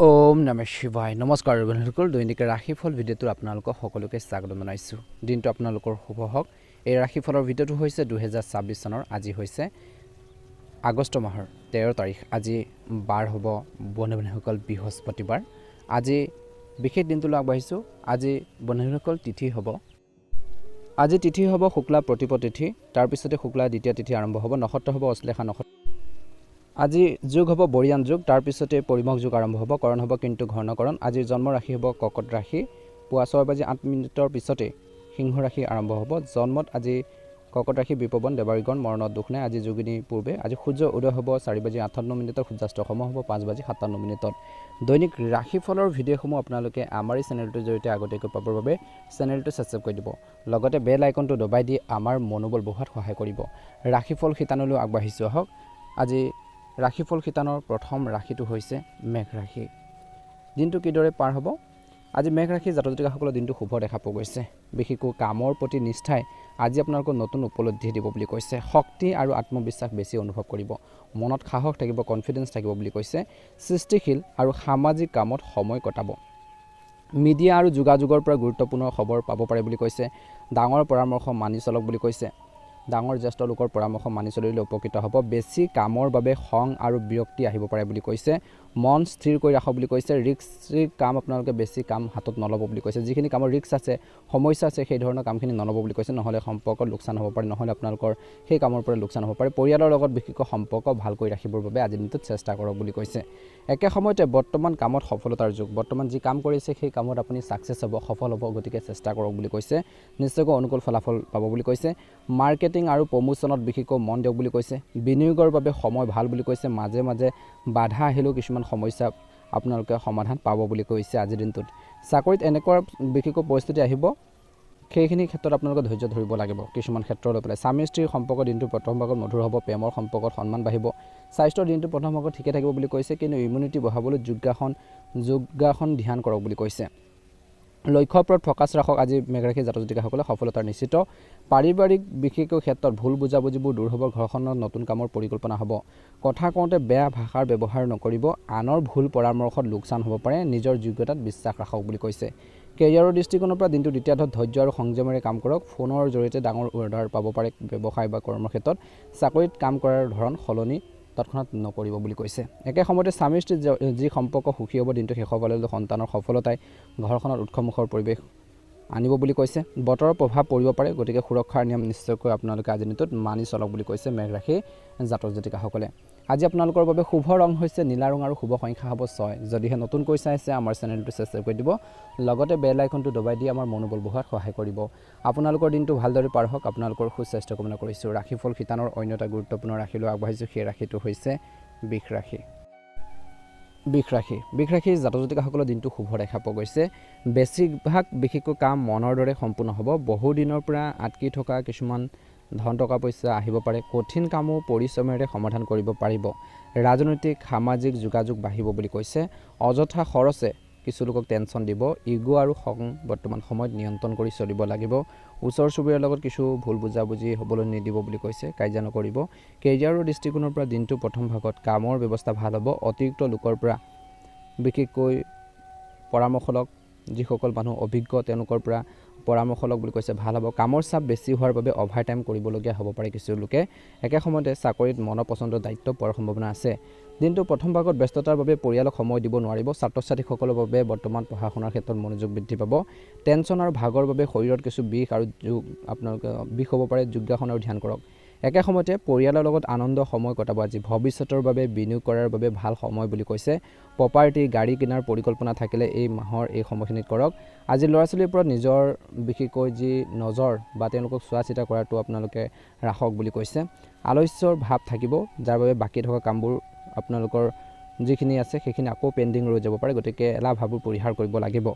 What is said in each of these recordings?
ওম নমঃ শিৱায়। নমস্কাৰ বন্ধুসকল, দৈনিক ৰাশিফল ভিডিঅ'টো আপোনালোকক সকলোকে স্বাগত জনাইছোঁ। দিনটো আপোনালোকৰ শুভ হওক। এই ৰাশিফলৰ ভিডিঅ'টো হৈছে 2026 চনৰ, আজি হৈছে আগষ্ট মাহৰ 13 তাৰিখ। আজি বাৰ হ'ব বন্ধুসকল বৃহস্পতিবাৰ। আজি বিশেষ দিনটোলৈ আগবাঢ়িছোঁ। আজি বন্ধুসকল তিথি হ'ব, আজি তিথি হ'ব শুক্লা প্ৰতিপদ তিথি। তাৰপিছতে শুক্লা দ্বিতীয় তিথি আৰম্ভ হ'ব। নক্ষত্ৰ হ'ব অশ্লেষা নক্ষত্ৰ। আজি যুগ হ'ব বৰিয়ান যুগ, তাৰপিছতে পৰিমক যুগ আৰম্ভ হ'ব। কৰণ হ'ব কিন্তু ঘৰ্ণকৰণ। আজিৰ জন্ম ৰাশি হ'ব কৰ্কট ৰাশি। পুৱা 6:08 পিছতে সিংহ ৰাশি আৰম্ভ হ'ব। জন্মত আজি কৰ্কট ৰাশি বিপৱন দেৱাৰীগণ, মৰণত দুখ নাই। আজি যোগিনী পূৰ্বে আজি সূৰ্য উদয় হ'ব 4:58, সূৰ্যাস্ত সময় হ'ব 5:57। দৈনিক ৰাশিফলৰ ভিডিঅ'সমূহ আপোনালোকে আমাৰ এই চেনেলটোৰ জৰিয়তে আগতীয়াকৈ পাবৰ বাবে চেনেলটো ছাবস্ক্ৰাইব কৰি দিব। লগতে বেল আইকনটো দবাই দি আমাৰ মনোবল বঢ়োৱাত সহায় কৰিব। ৰাশিফল শিতানলৈ আগবাঢ়িছোঁ আহক। আজি ৰাশিফল শিতানৰ প্ৰথম ৰাশিটো হৈছে মেঘ ৰাশি। দিনটো কিদৰে পাৰ হ'ব? আজি মেঘ ৰাশি জাতক জাতিকাসকলৰ দিনটো শুভ দেখা পোৱা গৈছে। বিশেষকৈ কামৰ প্ৰতি নিষ্ঠাই আজি আপোনালোকক নতুন উপলব্ধি দিব বুলি কৈছে। শক্তি আৰু আত্মবিশ্বাস বেছি অনুভৱ কৰিব। মনত সাহস থাকিব, কনফিডেন্স থাকিব বুলি কৈছে। সৃষ্টিশীল আৰু সামাজিক কামত সময় কটাব। মিডিয়া আৰু যোগাযোগৰ পৰা গুৰুত্বপূৰ্ণ খবৰ পাব পাৰে বুলি কৈছে। ডাঙৰ পৰামৰ্শ মানি চলক বুলি কৈছে। ডাঙৰ জ্যেষ্ঠ লোকৰ পৰামৰ্শ মানি চলিলে উপকৃত হ'ব। বেছি কামৰ বাবে খং আৰু বিৰক্তি আহিব পাৰে বুলি কৈছে। মন স্থিৰ কৰি ৰাখক বুলি কৈছে। ৰিস্কি কাম আপোনালোকে বেছি কাম হাতত নল'ব বুলি কৈছে। যিখিনি কামৰ ৰিস্ক আছে, সমস্যা আছে, সেই ধৰণৰ কামখিনি নল'ব বুলি কৈছে। নহ'লে সম্পৰ্কত লোকচান হ'ব পাৰে, নহ'লে আপোনালোকৰ সেই কামৰ পৰা লোকচান হ'ব পাৰে। পৰিয়ালৰ লগত বিশেষকৈ সম্পৰ্ক ভালকৈ ৰাখিবৰ বাবে আজিৰ দিনটোত চেষ্টা কৰক বুলি কৈছে। একে সময়তে বৰ্তমান কামত সফলতাৰ যুগ। বৰ্তমান যি কাম কৰিছে সেই কামত আপুনি ছাকচেছ হ'ব, সফল হ'ব। গতিকে চেষ্টা কৰক বুলি কৈছে। নিশ্চয়কৈ অনুকূল ফলাফল পাব বুলি কৈছে। মাৰ্কেটিং আৰু প্ৰমোশ্যনত বিশেষকৈ মন দিয়ক বুলি কৈছে। বিনিয়োগৰ বাবে সময় ভাল বুলি কৈছে। মাজে মাজে বাধা আহিলেও কিছুমান সমস্যা আপোনালোকে সমাধান পাব বুলি কৈছে আজিৰ দিনটোত। চাকৰিত এনেকুৱা বিশেষকৈ পৰিস্থিতি আহিব, সেইখিনি ক্ষেত্ৰত আপোনালোকে ধৈৰ্য ধৰিব লাগিব। কিছুমান ক্ষেত্ৰলৈ পেলাই স্বামী স্ত্ৰীৰ সম্পৰ্ক দিনটো প্ৰথম ভাগত মধুৰ হ'ব। প্ৰেমৰ সম্পৰ্কত সন্মান বাঢ়িব। স্বাস্থ্যৰ দিনটো প্ৰথম ভাগত ঠিকে থাকিব বুলি কৈছে, কিন্তু ইমিউনিটি বঢ়াবলৈ যোগাসন ধ্যান কৰক বুলি কৈছে। লক্ষ্যৰ ওপৰত ফ'কাছ ৰাখক। আজি মেঘ ৰাশি জাতক জাতিকাসকলে সফলতাৰ নিশ্চিত। পাৰিবাৰিক বিশেষকৈ ক্ষেত্ৰত ভুল বুজাবুজিবোৰ দূৰ হ'ব। ঘৰখনত নতুন কামৰ পৰিকল্পনা হ'ব। কথা কওঁতে বেয়া ভাষাৰ ব্যৱহাৰ নকৰিব। আনৰ ভুল পৰামৰ্শত লোকচান হ'ব পাৰে। নিজৰ যোগ্যতাত বিশ্বাস ৰাখক বুলি কৈছে। কেৰিয়াৰৰ দৃষ্টিকোণৰ পৰা দিনটো দ্বিতীয়াৰ্ধত ধৈৰ্য আৰু সংযমেৰে কাম কৰক। ফোনৰ জৰিয়তে ডাঙৰ অৰ্ডাৰ পাব পাৰে। ব্যৱসায় বা কৰ্মক্ষেত্ৰত চাকৰিত কাম কৰাৰ ধৰণ সলনি তৎক্ষণাত নকৰিব বুলি কৈছে। একে সময়তে স্বামী স্ত্ৰীৰ যি সম্পৰ্ক সুখী হ'ব। দিনটো শেষৰ ফাললৈ সন্তানৰ সফলতাই ঘৰখনত উৎসৱমুখৰ পৰিৱেশ আনিব বুলি কৈছে। বতৰৰ প্ৰভাৱ পৰিব পাৰে, গতিকে সুৰক্ষাৰ নিয়ম নিশ্চয়কৈ আপোনালোকে আজিৰ দিনটোত মানি চলক বুলি কৈছে মেঘ ৰাশি জাতক জাতিকাসকলে। আজি আপোনালোকৰ বাবে শুভ ৰং হৈছে নীলা ৰং আৰু শুভ সংখ্যা হ'ব 6। যদিহে নতুনকৈ চাইছে আমাৰ চেনেলটো ছাবস্ক্ৰাইব কৰি দিব। লগতে বেল আইকনটো দবাই দি আমাৰ মনোবল বঢ়োৱাত সহায় কৰিব। আপোনালোকৰ দিনটো ভালদৰে পাৰ হওক। আপোনালোকৰ সুস্বাস্থ্য কামনা কৰিছোঁ। ৰাশিফল শিতানৰ অন্য এটা গুৰুত্বপূৰ্ণ ৰাশিলৈ আগবাঢ়িছোঁ। সেই ৰাশিটো হৈছে বৃষ ৰাশি। বৃষ ৰাশি জাতক জাতিকাসকলৰ দিনটো শুভ দেখা পোৱা গৈছে। বেছিভাগ বিশেষকৈ কাম মনৰ দৰে সম্পূৰ্ণ হ'ব। বহুদিনৰ পৰা আটকি থকা কিছুমান ধন টকা পইচা আহিব পাৰে। কঠিন কামো পৰিশ্ৰমেৰে সমাধান কৰিব পাৰিব। ৰাজনৈতিক সামাজিক যোগাযোগ বাঢ়িব বুলি কৈছে। অযথা খৰচে কিছু লোকক টেনশ্যন দিব। ইগ' আৰু খং বৰ্তমান সময়ত নিয়ন্ত্ৰণ কৰি চলিব লাগিব। ওচৰ চুবুৰীয়াৰ লগত কিছু ভুল বুজাবুজি হ'বলৈ নিদিব বুলি কৈছে। কাজিয়া নকৰিব। কেৰিয়াৰৰ দৃষ্টিকোণৰ পৰা দিনটো প্ৰথম ভাগত কামৰ ব্যৱস্থা ভাল হ'ব। অতিৰিক্ত লোকৰ পৰা বিশেষকৈ পৰামৰ্শ লওক। যিসকল মানুহ অভিজ্ঞ তেওঁলোকৰ পৰা পৰামৰ্শ লওক বুলি কৈছে, ভাল হ'ব। কামৰ চাপ বেছি হোৱাৰ বাবে অভাৰ টাইম কৰিবলগীয়া হ'ব পাৰে কিছু লোকে। একে সময়তে চাকৰিত মনৰ পচন্দৰ দায়িত্ব পোৱাৰ সম্ভাৱনা আছে। দিনটো প্ৰথম ভাগত ব্যস্ততাৰ বাবে পৰিয়ালক সময় দিব নোৱাৰিব। ছাত্ৰ ছাত্ৰীসকলৰ বাবে বৰ্তমান পঢ়া শুনাৰ ক্ষেত্ৰত মনোযোগ বৃদ্ধি পাব। টেনশ্যন আৰু ভাগৰ বাবে শৰীৰত কিছু বিষ আৰু আপোনালোকে বিষ হ'ব পাৰে। যোগাসন আৰু ধ্যান কৰক। একে সময়তে পৰিয়ালৰ লগত আনন্দ সময় কটাব। আজি ভৱিষ্যতৰ বাবে বিনিয়োগ কৰাৰ বাবে ভাল সময় বুলি কৈছে। প্ৰপাৰ্টি গাড়ী কিনাৰ পৰিকল্পনা থাকিলে এই মাহৰ এই সময়খিনিত কৰক। আজি ল'ৰা ছোৱালীৰ ওপৰত নিজৰ বিশেষকৈ যি নজৰ বা তেওঁলোকক চোৱা চিতা কৰাটো আপোনালোকে ৰাখক বুলি কৈছে। আলস্যৰ ভাৱ থাকিব, যাৰ বাবে বাকী থকা কামবোৰ আপোনালোকৰ যিখিনি আছে সেইখিনি আকৌ পেণ্ডিং ৰৈ যাব পাৰে। গতিকে এলাহ ভাৱবোৰ পৰিহাৰ কৰিব লাগিব।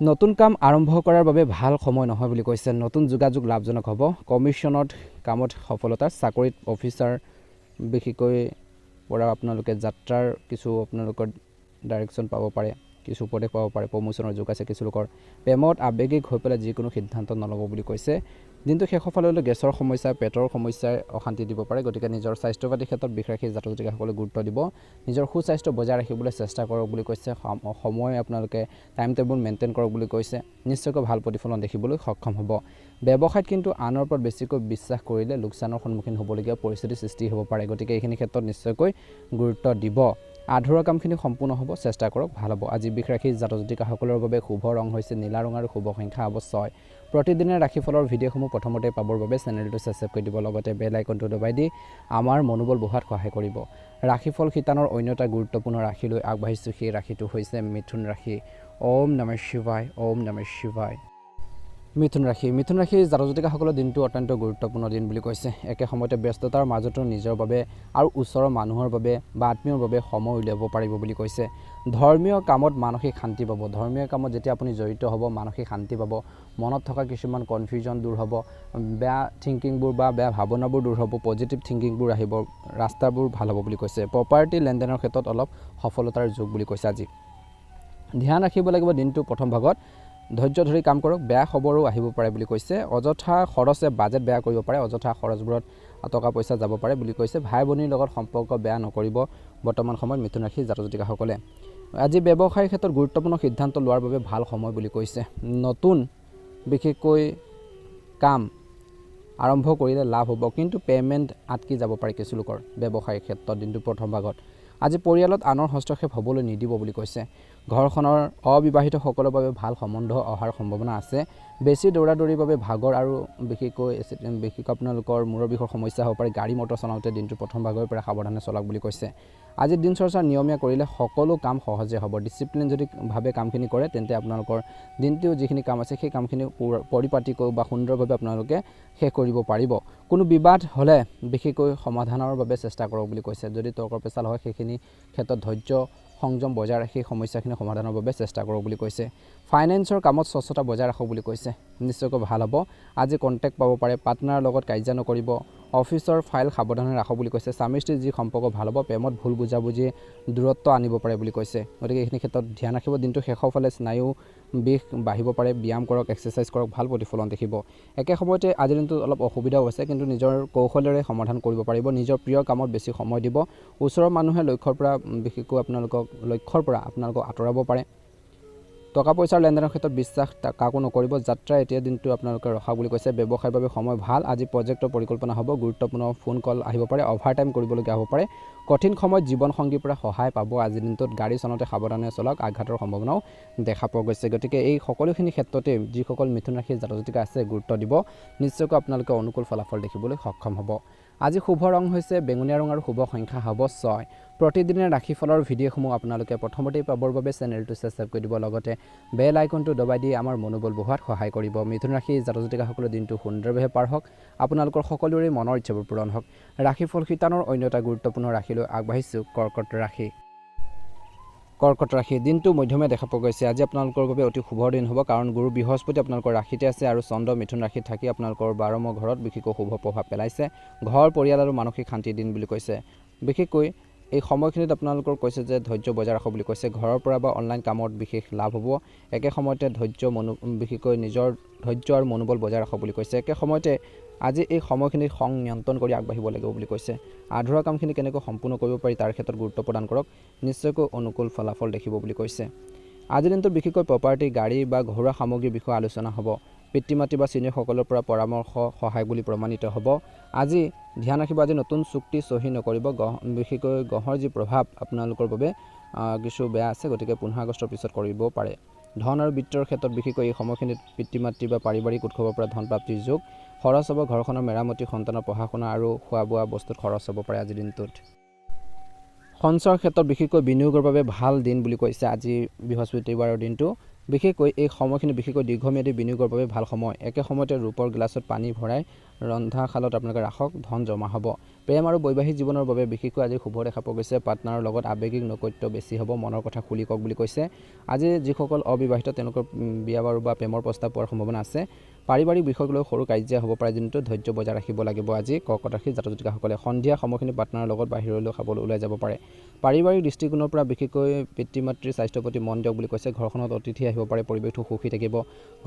নতুন কাম আৰম্ভ কৰাৰ বাবে ভাল সময় নহয় বুলি কৈছে। নতুন যোগাযোগ লাভজনক হ'ব। কমিশ্যনত কামত সফলতা। চাকৰিত অফিচাৰ বিশেষকৈ পৰা আপোনালোকে যাত্ৰাৰ কিছু আপোনালোকৰ ডাইৰেকশ্যন পাব পাৰে। কিছু উপদেশ পাব পাৰে। প্ৰমোশ্যনৰ যোগ আছে কিছু লোকৰ। প্ৰেমত আৱেগিক হৈ পেলাই যিকোনো সিদ্ধান্ত নল'ব বুলি কৈছে। দিনটো শেষৰ ফাললৈ গেছৰ সমস্যা পেটৰ সমস্যাই অশান্তি দিব পাৰে গতিকে নিজৰ স্বাস্থ্য পাতি ক্ষেত্ৰত বিশেষ ৰাশি জাতক জাতিকাসকলে গুৰুত্ব দিব নিজৰ সুস্বাস্থ্য বজাই ৰাখিবলৈ চেষ্টা কৰক বুলি কৈছে সময় আপোনালোকে টাইম টেবুল মেইনটেইন কৰক বুলি কৈছে নিশ্চয়কৈ ভাল প্ৰতিফলন দেখিবলৈ সক্ষম হ'ব ব্যৱসায়ত কিন্তু আনৰ ওপৰত বেছিকৈ বিশ্বাস কৰিলে লোকচানৰ সন্মুখীন হ'বলগীয়া পৰিস্থিতি সৃষ্টি হ'ব পাৰে গতিকে এইখিনি ক্ষেত্ৰত নিশ্চয়কৈ গুৰুত্ব দিব আধৰুৱা কামখিনি সম্পূৰ্ণ হ'ব চেষ্টা কৰক ভাল হ'ব আজি বিশেষ ৰাশি জাতক জাতিকাসকলৰ বাবে শুভ ৰং হৈছে নীলা ৰং আৰু শুভ সংখ্যা হ'ব 6 প্ৰতিদিনে ৰাশিফলৰ ভিডিঅ'সমূহ প্ৰথমতে পাবৰ বাবে চেনেলটো সাবস্ক্ৰাইব কৰি দিব লগতে বেল আইকনটো দবাই দি আমাৰ মনোবল বঢ়োৱাত সহায় কৰিব ৰাশিফল শিতানৰ অন্য এটা গুৰুত্বপূৰ্ণ ৰাশিলৈ আগবাঢ়িছোঁ সেই ৰাশিটো হৈছে মিথুন ৰাশি ওম নমঃ শিৱায় ওম নমঃ শিৱায় মিথুন ৰাশি জাতক জাতিকাসকলৰ দিনটো অত্যন্ত গুৰুত্বপূৰ্ণ দিন বুলি কৈছে একে সময়তে ব্যস্ততাৰ মাজতো নিজৰ বাবে আৰু ওচৰৰ মানুহৰ বাবে বা আত্মীয়ৰ বাবে সময় উলিয়াব পাৰিব বুলি কৈছে ধৰ্মীয় কামত মানসিক শান্তি পাব ধৰ্মীয় কামত যেতিয়া আপুনি জড়িত হ'ব মানসিক শান্তি পাব মনত থকা কিছুমান কনফিউজন দূৰ হ'ব বেয়া থিংকিংবোৰ বা বেয়া ভাৱনাবোৰ দূৰ হ'ব পজিটিভ থিংকিংবোৰ আহিব ৰাস্তাবোৰ ভাল হ'ব বুলি কৈছে প্ৰপাৰ্টি লেনদেনৰ ক্ষেত্ৰত অলপ সফলতাৰ যোগ বুলি কৈছে আজি ধ্যান ৰাখিব লাগিব দিনটো প্ৰথম ভাগত ধৈৰ্য ধৰি কাম কৰক বেয়া খবৰো আহিব পাৰে বুলি কৈছে অযথা খৰচে বাজেট বেয়া কৰিব পাৰে অযথা খৰচবোৰত টকা পইচা যাব পাৰে বুলি কৈছে ভাই ভনীৰ লগত সম্পৰ্ক বেয়া নকৰিব বৰ্তমান সময়ত মিথুন ৰাশি জাতক জাতিকাসকলে আজি ব্যৱসায়ৰ ক্ষেত্ৰত গুৰুত্বপূৰ্ণ সিদ্ধান্ত লোৱাৰ বাবে ভাল সময় বুলি কৈছে নতুন বিশেষকৈ কাম আৰম্ভ কৰিলে লাভ হ'ব কিন্তু পেমেণ্ট আটকি যাব পাৰে কিছু লোকৰ ব্যৱসায়ৰ ক্ষেত্ৰত দিনটো প্ৰথম ভাগত আজি পৰিয়ালত আনৰ হস্তক্ষেপ হ'বলৈ নিদিব বুলি কৈছে ঘৰখনৰ অবিবাহিতসকলৰ বাবে ভাল সম্বন্ধ অহাৰ সম্ভাৱনা আছে বেছি দৌৰাদৌৰিৰ বাবে ভাগৰ আৰু বিশেষকৈ আপোনালোকৰ মূৰৰ বিষৰ সমস্যা হ'ব পাৰে গাড়ী মটৰ চলাওঁতে দিনটো প্ৰথম ভাগৰ পৰা সাৱধানে চলাওক বুলি কৈছে আজি দিন চৰ্চা নিয়মীয়া কৰিলে সকলো কাম সহজে হ'ব ডিসিপ্লিন যদি ভাবে কামখিনি কৰে তেন্তে আপোনালোকৰ দিনটো যিখিনি কাম আছে সেই কামখিনি পৰিপাটিকৈ বা সুন্দৰভাৱে আপোনালোকে শেষ কৰিব পাৰিব কোনো বিবাদ হ'লে বিশেষকৈ সমাধানৰ বাবে চেষ্টা কৰক বুলি কৈছে যদি তৰ্ক পেচাল হয় সেইখিনি ক্ষেত্ৰত ধৈৰ্য সংযম বজাই ৰাখি সমস্যাখিনি সমাধানৰ বাবে চেষ্টা কৰক বুলি কৈছে ফাইনেন্সৰ কামত স্বচ্ছতা বজাই ৰাখক বুলি কৈছে নিশ্চয়কৈ ভাল হ'ব আজি কন্টেক্ট পাব পাৰে পাৰ্টনাৰৰ লগত কাজিয়া নকৰিব অফিচৰ ফাইল সাৱধানে ৰাখক বুলি কৈছে স্বামী স্ত্ৰীৰ যি সম্পৰ্ক ভাল হ'ব প্ৰেমত ভুল বুজাবুজি দূৰত্ব আনিব পাৰে বুলি কৈছে গতিকে এইখিনি ক্ষেত্ৰত ধ্যান ৰাখিব দিনটো শেষৰ ফালে স্নায়ু বিষ বাঢ়িব পাৰে ব্যায়াম কৰক এক্সাৰচাইজ কৰক ভাল প্ৰতিফলন দেখিব একে সময়তে আজিৰ দিনটো অলপ অসুবিধাও আছে কিন্তু নিজৰ কৌশলেৰে সমাধান কৰিব পাৰিব নিজৰ প্ৰিয় কামত বেছি সময় দিব ওচৰৰ মানুহে লক্ষ্যৰ পৰা বিশেষকৈ আপোনালোকক আঁতৰাব পাৰে টকা পইচাৰ লেনদেনৰ ক্ষেত্ৰত বিশ্বাস কাকো নকৰিব যাত্ৰা এতিয়া দিনটো আপোনালোকে ৰখা বুলি কৈছে ব্যৱসায়ৰ বাবে সময় ভাল আজি প্ৰজেক্টৰ পৰিকল্পনা হ'ব গুৰুত্বপূৰ্ণ ফোন কল আহিব পাৰে অভাৰ টাইম কৰিবলগীয়া হ'ব পাৰে কঠিন সময়ত জীৱন সংগীৰ পৰা সহায় পাব আজিৰ দিনটোত গাড়ী চলাওঁতে সাৱধানে চলাওক আঘাতৰ সম্ভাৱনাও দেখা পোৱা গৈছে গতিকে এই সকলোখিনি ক্ষেত্ৰতে যিসকল মিথুন ৰাশিৰ জাতক জাতিকা আছে গুৰুত্ব দিব নিশ্চয়কৈ আপোনালোকে অনুকূল ফলাফল দেখিবলৈ সক্ষম হ'ব আজি শুভ ৰং হৈছে বেঙুনীয়া ৰং আৰু শুভ সংখ্যা হ'ব 6 প্ৰতিদিনে ৰাশিফলৰ ভিডিঅ'সমূহ আপোনালোকে প্ৰথমতেই পাবৰ বাবে চেনেলটো সাবস্ক্ৰাইব কৰি দিব লগতে বেল আইকনটো দবাই দি আমাৰ মনোবল বঢ়োৱাত সহায় কৰিব মিথুন ৰাশিৰ জাতক জাতিকাসকলৰ দিনটো সুন্দৰভাৱে পাৰ হওক আপোনালোকৰ সকলোৰে মনৰ ইচ্ছাবোৰ পূৰণ হওক ৰাশিফল শিতানৰ অন্য এটা গুৰুত্বপূৰ্ণ ৰাশিলৈ আগবাঢ়িছোঁ কৰ্কট ৰাশি দিনটো মধ্যমীয়া দেখা পোৱা গৈছে আজি আপোনালোকৰ বাবে অতি শুভ দিন হ'ব কাৰণ গুৰু বৃহস্পতি আপোনালোকৰ ৰাশিতে আছে আৰু চন্দ্ৰ মিথুন ৰাশিত থাকি আপোনালোকৰ 12 ঘৰত বিশেষকৈ শুভ প্ৰভাৱ পেলাইছে ঘৰ পৰিয়াল আৰু মানসিক শান্তিৰ দিন বুলি কৈছে বিশেষকৈ এই সময়খিনিত আপোনালোকৰ কৈছে যে ধৈৰ্য বজাই ৰাখক বুলি কৈছে ঘৰৰ পৰা বা অনলাইন কামত বিশেষ লাভ হ'ব একে সময়তে বিশেষকৈ নিজৰ ধৈৰ্য আৰু মনোবল বজাই ৰাখক বুলি কৈছে একে সময়তে আজি এই সময়খিনি খং নিয়ন্ত্ৰণ কৰি আগবাঢ়িব লাগিব বুলি কৈছে আধৰুৱা কামখিনি কেনেকৈ সম্পূৰ্ণ কৰিব পাৰি তাৰ ক্ষেত্ৰত গুৰুত্ব প্ৰদান কৰক নিশ্চয়কৈ অনুকূল ফলাফল দেখিব বুলি কৈছে আজিৰ দিনটোত বিশেষকৈ প্ৰপাৰ্টি গাড়ী বা ঘৰুৱা সামগ্ৰীৰ বিষয়ে আলোচনা হ'ব পিতৃ মাতৃ বা চিনিয়ৰসকলৰ পৰা পৰামৰ্শ সহায় বুলি প্ৰমাণিত হ'ব আজি ধ্যান ৰাখিব আজি নতুন চুক্তি চহী নকৰিব বিশেষকৈ গ্ৰহৰ যি প্ৰভাৱ আপোনালোকৰ বাবে কিছু বেয়া আছে গতিকে 15 আগষ্টৰ পিছত কৰিব পাৰে ধন আৰু বিত্তৰ ক্ষেত্ৰত বিশেষকৈ এই সময়খিনিত পিতৃ মাতৃ বা পাৰিবাৰিক উৎসৱৰ পৰা ধন প্ৰাপ্তিৰ যোগ খৰচ হ'ব ঘৰখনৰ মেৰামতি সন্তানৰ পঢ়া শুনা আৰু খোৱা বোৱা বস্তুত খৰচ হ'ব পাৰে আজিৰ দিনটোত সঞ্চয়ৰ ক্ষেত্ৰত বিশেষকৈ বিনিয়োগৰ বাবে ভাল দিন বুলি কৈছে আজি বৃহস্পতিবাৰৰ দিনটো বিশেষকৈ এই সময়খিনি বিশেষকৈ দীৰ্ঘম্যাদী বিনিয়োগৰ বাবে ভাল সময় একে সময়তে ৰূপৰ গ্লাছত পানী ভৰাই ৰন্ধাশালত আপোনালোকে ৰাখক, ধন জমা হ'ব। প্ৰেম আৰু বৈবাহিক জীৱনৰ বাবে বিশেষকৈ আজি শুভ দেখা পোৱা গৈছে। পাৰ্টনাৰৰ লগত আৱেগিক নৈকট্য বেছি হ'ব, মনৰ কথা খুলি কওক বুলি কৈছে। আজি যিসকল অবিবাহিত তেওঁলোকৰ বিয়া বাৰু বা প্ৰেমৰ প্ৰস্তাৱ পোৱাৰ সম্ভাৱনা আছে। পাৰিবাৰিক বিষয়ক লৈ সৰু কাজিয়া হ'ব পাৰে, দিনটো ধৈৰ্য বজাই ৰাখিব লাগিব। আজি কৰ্কট ৰাশিৰ জাতক জাতিকাসকলে সন্ধিয়া সময়খিনি পাৰ্টনাৰৰ লগত বাহিৰলৈ খাবলৈ ওলাই যাব পাৰে। পাৰিবাৰিক দৃষ্টিকোণৰ পৰা বিশেষকৈ পিতৃ মাতৃৰ স্বাস্থ্যৰ প্ৰতি মন দিয়ক বুলি কৈছে। ঘৰখনত অতিথি আহিব পাৰে, পৰিৱেশটো সুখী থাকিব।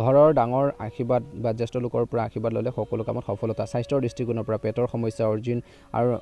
ঘৰৰ ডাঙৰ আশীৰ্বাদ বা জ্যেষ্ঠ লোকৰ পৰা আশীৰ্বাদ ল'লে সকলো কামত সফলতা। স্বাস্থ্যৰ দৃষ্টিকোণৰ পৰা পেটৰ সমস্যা,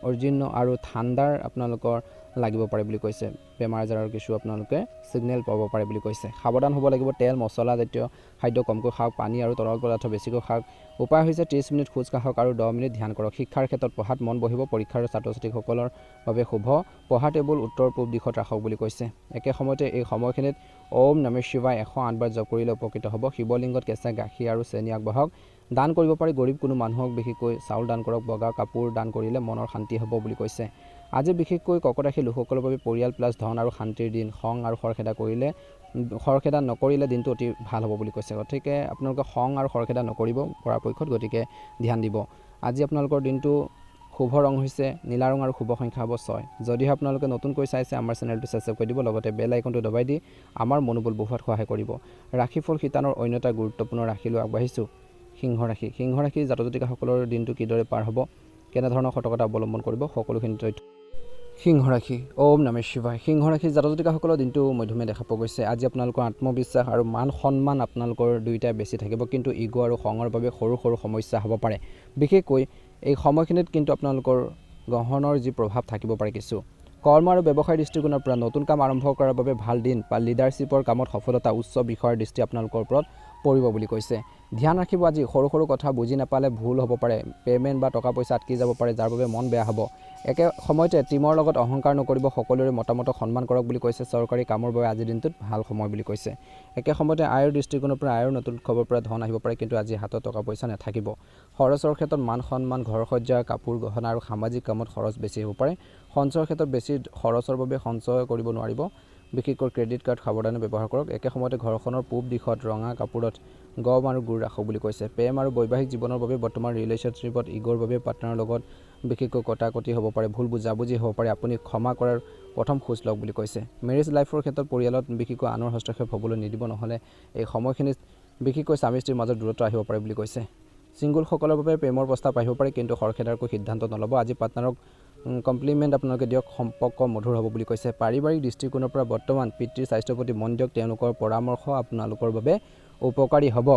অৰ্জিন আৰু ঠাণ্ডাৰ আপোনালোকৰ লাগিব পাৰে বুলি কৈছে। বেমাৰ আজাৰৰ কিছু আপোনালোকে ছিগনেল পাব পাৰে বুলি কৈছে। সাৱধান হ'ব লাগিব, তেল মছলা জাতীয় খাদ্য কমকৈ খাওক, পানী আৰু তৰল পদাৰ্থ বেছিকৈ খাওক। উপায় হৈছে 30 মিনিট খোজ কাঢ়ক আৰু 10 মিনিট ধ্যান কৰক। শিক্ষাৰ ক্ষেত্ৰত পঢ়াত মন বহিব। পৰীক্ষাৰ ছাত্ৰ ছাত্ৰীসকলৰ বাবে শুভ। পঢ়া টেবুল উত্তৰ পূব দিশত ৰাখক বুলি কৈছে। একে সময়তে এই সময়খিনিত ওম নমঃ শিৱায় 108 বাৰ জপ কৰিলে উপকৃত হ'ব। শিৱলিংগত কেঁচা গাখীৰ আৰু চেনি আগবঢ়াওক। দান কৰিব পাৰি, গৰীব কোনো মানুহক বিশেষকৈ চাউল দান কৰক। বগা কাপোৰ দান কৰিলে মনৰ শান্তি হ'ব বুলি কৈছে। আজি বিশেষকৈ কৰ্কট ৰাশিৰ লোকসকলৰ বাবে পৰিয়াল প্লাছ ধন আৰু শান্তিৰ দিন। খং আৰু খৰখেদা নকৰিলে দিনটো অতি ভাল হ'ব বুলি কৈছে। গতিকে আপোনালোকে খং আৰু খৰখেদা নকৰিব পৰাপক্ষত, গতিকে ধ্যান দিব। আজি আপোনালোকৰ দিনটো শুভ ৰং হৈছে নীলা ৰং আৰু শুভ সংখ্যা হ'ব 6। যদিহে আপোনালোকে নতুনকৈ চাইছে আমাৰ চেনেলটো ছাবস্ক্ৰাইব কৰি দিব, লগতে বেল আইকনটো দবাই দি আমাৰ মনোবল বঢ়োৱাত সহায় কৰিব। ৰাশিফল শিতানৰ অন্য এটা গুৰুত্বপূৰ্ণ ৰাশিলৈ আগবাঢ়িছোঁ, সিংহ ৰাশি। সিংহ ৰাশিৰ জাতক জাতিকাসকলৰ দিনটো কিদৰে পাৰ হ'ব, কেনেধৰণৰ সতৰ্কতা অৱলম্বন কৰিব, সকলোখিনি তথ্য। সিংহ ৰাশি, ওম নমঃ শিৱায়। সিংহ ৰাশিৰ জাতক জাতিকাসকলৰ দিনটো মধ্যমীয়া দেখা পোৱা গৈছে। আজি আপোনালোকৰ আত্মবিশ্বাস আৰু মান সন্মান আপোনালোকৰ দুয়োটাই বেছি থাকিব, কিন্তু ইগ' আৰু খঙৰ বাবে সৰু সৰু সমস্যা হ'ব পাৰে। বিশেষকৈ এই সময়খিনিত কিন্তু আপোনালোকৰ গ্ৰহণৰ যি প্ৰভাৱ থাকিব পাৰে কিছু। কৰ্ম আৰু ব্যৱসায়ৰ দৃষ্টিকোণৰ পৰা নতুন কাম আৰম্ভ কৰাৰ বাবে ভাল দিন বা লিডাৰশ্বিপৰ কামত সফলতা, উচ্চ বিষয়ৰ দৃষ্টি আপোনালোকৰ ওপৰত পৰিব বুলি কৈছে। ধ্যান ৰাখিব, আজি সৰু সৰু কথা বুজি নাপালে ভুল হ'ব পাৰে। পে'মেণ্ট বা টকা পইচা আটকি যাব পাৰে, যাৰ বাবে মন বেয়া হ'ব। একে সময়তে টিমৰ লগত অহংকাৰ নকৰিব, সকলোৰে মতামতক সন্মান কৰক বুলি কৈছে। চৰকাৰী কামৰ বাবে আজিৰ দিনটোত ভাল সময় বুলি কৈছে। একে সময়তে আয়ৰ দৃষ্টিকোণৰ পৰা আয়ৰ নতুন উৎসৱৰ পৰা ধন আহিব পাৰে, কিন্তু আজি হাতত টকা পইচা নাথাকিব। খৰচৰ ক্ষেত্ৰত মান সন্মান, ঘৰ সজ্জা, কাপোৰ গহনা আৰু সামাজিক কামত খৰচ বেছি হ'ব পাৰে। সঞ্চয়ৰ ক্ষেত্ৰত বেছি খৰচৰ বাবে সঞ্চয় কৰিব নোৱাৰিব। বিশেষকৈ ক্ৰেডিট কাৰ্ড সাৱধানে ব্যৱহাৰ কৰক। একে সময়তে ঘৰখনৰ পূব দিশত ৰঙা কাপোৰত গম আৰু গুড় ৰাখক বুলি কৈছে। প্ৰেম আৰু বৈবাহিক জীৱনৰ বাবে বৰ্তমান ৰিলেশ্যনশ্বিপত ইগ'ৰ বাবে পাৰ্টনাৰৰ লগত বিশেষকৈ কটাকটি হ'ব পাৰে, ভুল বুজাবুজি হ'ব পাৰে। আপুনি ক্ষমা কৰাৰ প্ৰথম খোজ লওক বুলি কৈছে। মেৰেজ লাইফৰ ক্ষেত্ৰত পৰিয়ালত বিশেষকৈ আনৰ হস্তক্ষেপ হ'বলৈ নিদিব, নহ'লে এই সময়খিনিত বিশেষকৈ স্বামী স্ত্ৰীৰ মাজত দূৰত্ব আহিব পাৰে বুলি কৈছে। ছিংগুলসকলৰ বাবে প্ৰেমৰ প্ৰস্তাৱ আহিব পাৰে, কিন্তু খৰখেদাৰকৈ সিদ্ধান্ত নল'ব। আজি পাৰ্টনাৰক কমপ্লিমেণ্ট আপোনালোকে দিয়ক, সম্পৰ্ক মধুৰ হ'ব বুলি কৈছে। পাৰিবাৰিক দৃষ্টিকোণৰ পৰা বৰ্তমান পিতৃৰ স্বাস্থ্যৰ প্ৰতি মন দিয়ক, তেওঁলোকৰ পৰামৰ্শ আপোনালোকৰ বাবে উপকাৰী হ'ব।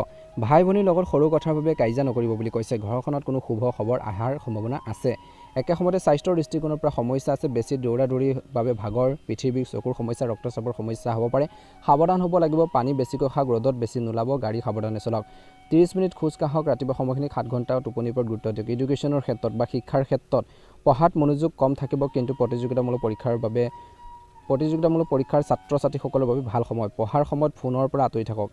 ভাই ভনীৰ লগত সৰু কথাৰ বাবে কাজিয়া নকৰিব বুলি কৈছে। ঘৰখনত কোনো শুভ খবৰ অহাৰ সম্ভাৱনা আছে। একে সময়তে স্বাস্থ্যৰ দৃষ্টিকোণৰ পৰা সমস্যা আছে। বেছি দৌৰা দৌৰিৰ বাবে ভাগৰ, পিঠিৰ বিষ, চকুৰ সমস্যা, ৰক্তচাপৰ সমস্যা হ'ব পাৰে। সাৱধান হ'ব লাগিব। পানী বেছিকৈ খাওক, ৰ'দত বেছি নোলাব, গাড়ী সাৱধানে চলাওক। 30 মিনিট খোজ কাঢ়ক। ৰাতিপুৱা সময়খিনি 7 ঘণ্টা টোপনিৰ ওপৰত গুৰুত্ব দিয়ক। এডুকেশ্যনৰ ক্ষেত্ৰত বা শিক্ষাৰ ক্ষেত্ৰত পঢ়াত মনোযোগ কম থাকিব, কিন্তু প্ৰতিযোগিতামূলক পৰীক্ষাৰ ছাত্ৰ ছাত্ৰীসকলৰ বাবে ভাল সময়। পঢ়াৰ সময়ত ফোনৰ পৰা আঁতৰি থাকক।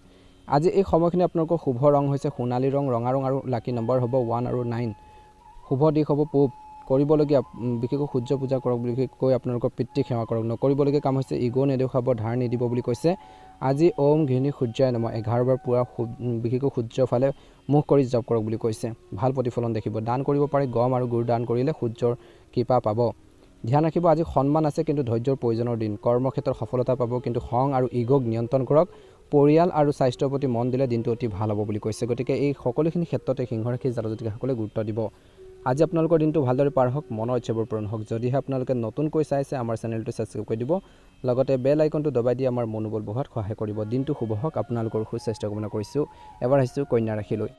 আজি এই সময়খিনি আপোনালোকৰ শুভ ৰং হৈছে সোণালী ৰং, ৰঙা ৰং আৰু লাকি নম্বৰ হ'ব 1 আৰু 9। শুভ দিশ হ'ব পূব। কৰিবলগীয়া বিশেষকৈ সূৰ্য পূজা কৰক, বিশেষকৈ আপোনালোকৰ পিতৃক সেৱা কৰক। নকৰিবলগীয়া কাম হৈছে ইগ' নেদেখুৱাব, ধাৰ নিদিব বুলি কৈছে। আজি ওম ঘৃণী সূৰ্যায় নমঃ 11 বাৰ পুৱা বিশেষকৈ সূৰ্যৰ ফালে মুখ কৰি জপ কৰক বুলি কৈছে। ভাল প্ৰতিফলন দেখিব। দান কৰিব পাৰে, গম আৰু গুড় দান কৰিলে সূৰ্যৰ কৃপা পাব। ধ্যান ৰাখিব, আজি সন্মান আছে, কিন্তু ধৈৰ্যৰ প্ৰয়োজনৰ দিন। কৰ্মক্ষেত্ৰত সফলতা পাব, কিন্তু খং আৰু ইগ'ক নিয়ন্ত্ৰণ কৰক। পৰিয়াল আৰু স্বাস্থ্যৰ প্ৰতি মন দিলে দিনটো অতি ভাল হ'ব বুলি কৈছে। গতিকে এই সকলোখিনি ক্ষেত্ৰতে সিংহ ৰাশিৰ জাতক জাতিকাসকলে গুৰুত্ব দিব। আজি আপোনালোকৰ দিনটো ভালদৰে পাৰ হওক, মনৰ ইচ্ছাবোৰ পূৰণ হওক। যদিহে আপোনালোকে নতুনকৈ চাইছে আমাৰ চেনেলটো ছাবস্ক্ৰাইব কৰি দিব, লগতে বেল আইকনটো দবাই দি আমাৰ মনোবল বঢ়োৱাত সহায় কৰিব। দিনটো শুভ হওক, আপোনালোকৰ সুস্বাস্থ্য কামনা কৰিছোঁ। এবাৰ আহিছোঁ কন্যা ৰাশিলৈ।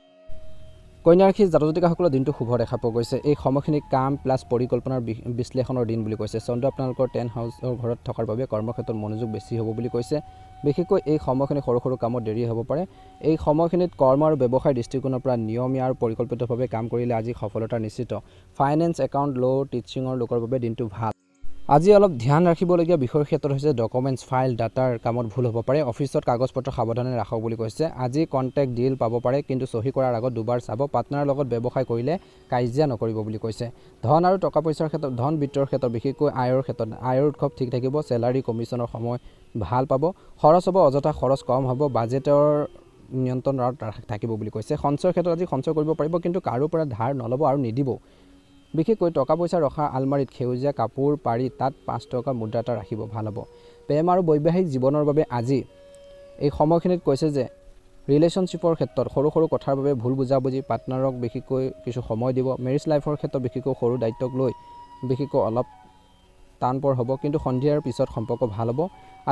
কন্যা ৰাশিৰ জাতক জাতিকাসকলৰ দিনটো শুভ দেখা পোৱা গৈছে। এই সময়খিনি কাম প্লাছ পৰিকল্পনাৰ বিশ্লেষণৰ দিন বুলি কৈছে। চন্দ্ৰ আপোনালোকৰ 10th হাউচৰ ঘৰত থকাৰ বাবে কৰ্মক্ষেত্ৰত মনোযোগ বেছি হ'ব বুলি কৈছে। বিশেষকৈ এই সময়খিনি সৰু সৰু কামত দেৰি হ'ব পাৰে। এই সময়খিনিত কৰ্ম আৰু ব্যৱসায়ৰ দৃষ্টিকোণৰ পৰা নিয়মীয়া আৰু পৰিকল্পিতভাৱে কাম কৰিলে আজি সফলতা নিশ্চিত। ফাইনেন্স, একাউণ্ট, ল', টিচিঙৰ লোকৰ বাবে দিনটো ভাল। আজি অলপ ধ্যান ৰাখিবলগীয়া বিষয়ৰ ক্ষেত্ৰত হৈছে ডকুমেণ্টছ, ফাইল, ডাটাৰ কামত ভুল হ'ব পাৰে। অফিচত কাগজ পত্ৰ সাৱধানে ৰাখক বুলি কৈছে। আজি কণ্টেক্ট ডিল পাব পাৰে, কিন্তু চহী কৰাৰ আগত দুবাৰ চাব। পাৰ্টনাৰৰ লগত ব্যৱসায় কৰিলে কাজিয়া নকৰিব বুলি কৈছে। ধন আৰু টকা পইচাৰ ক্ষেত্ৰত, ধন বিত্তৰ ক্ষেত্ৰত, বিশেষকৈ আয়ৰ ক্ষেত্ৰত আয়ৰ উৎসৱ ঠিক থাকিব। চেলাৰী কমিশ্যনৰ সময় ভাল পাব। খৰচ হ'ব, অযথা খৰচ কম হ'ব। বাজেটৰ নিয়ন্ত্ৰণত থাকিব বুলি কৈছে। সঞ্চয়ৰ ক্ষেত্ৰত আজি সঞ্চয় কৰিব পাৰিব, কিন্তু কাৰো পৰা ধাৰ নল'ব আৰু নিদিব। বিশেষকৈ টকা পইচা ৰখা আলমাৰীত সেউজীয়া কাপোৰ পাৰি তাত 5 টকা মুদ্ৰা এটা ৰাখিব, ভাল হ'ব। প্ৰেম আৰু বৈবাহিক জীৱনৰ বাবে আজি এই সময়খিনিত কৈছে যে ৰিলেশ্যনশ্বিপৰ ক্ষেত্ৰত সৰু সৰু কথাৰ বাবে ভুল বুজাবুজি, পাৰ্টনাৰক বিশেষকৈ কিছু সময় দিব। মেৰিজ লাইফৰ ক্ষেত্ৰত বিশেষকৈ সৰু দায়িত্বক লৈ বিশেষকৈ অলপ টানপৰ হ'ব, কিন্তু সন্ধিয়াৰ পিছত সম্পৰ্ক ভাল হ'ব।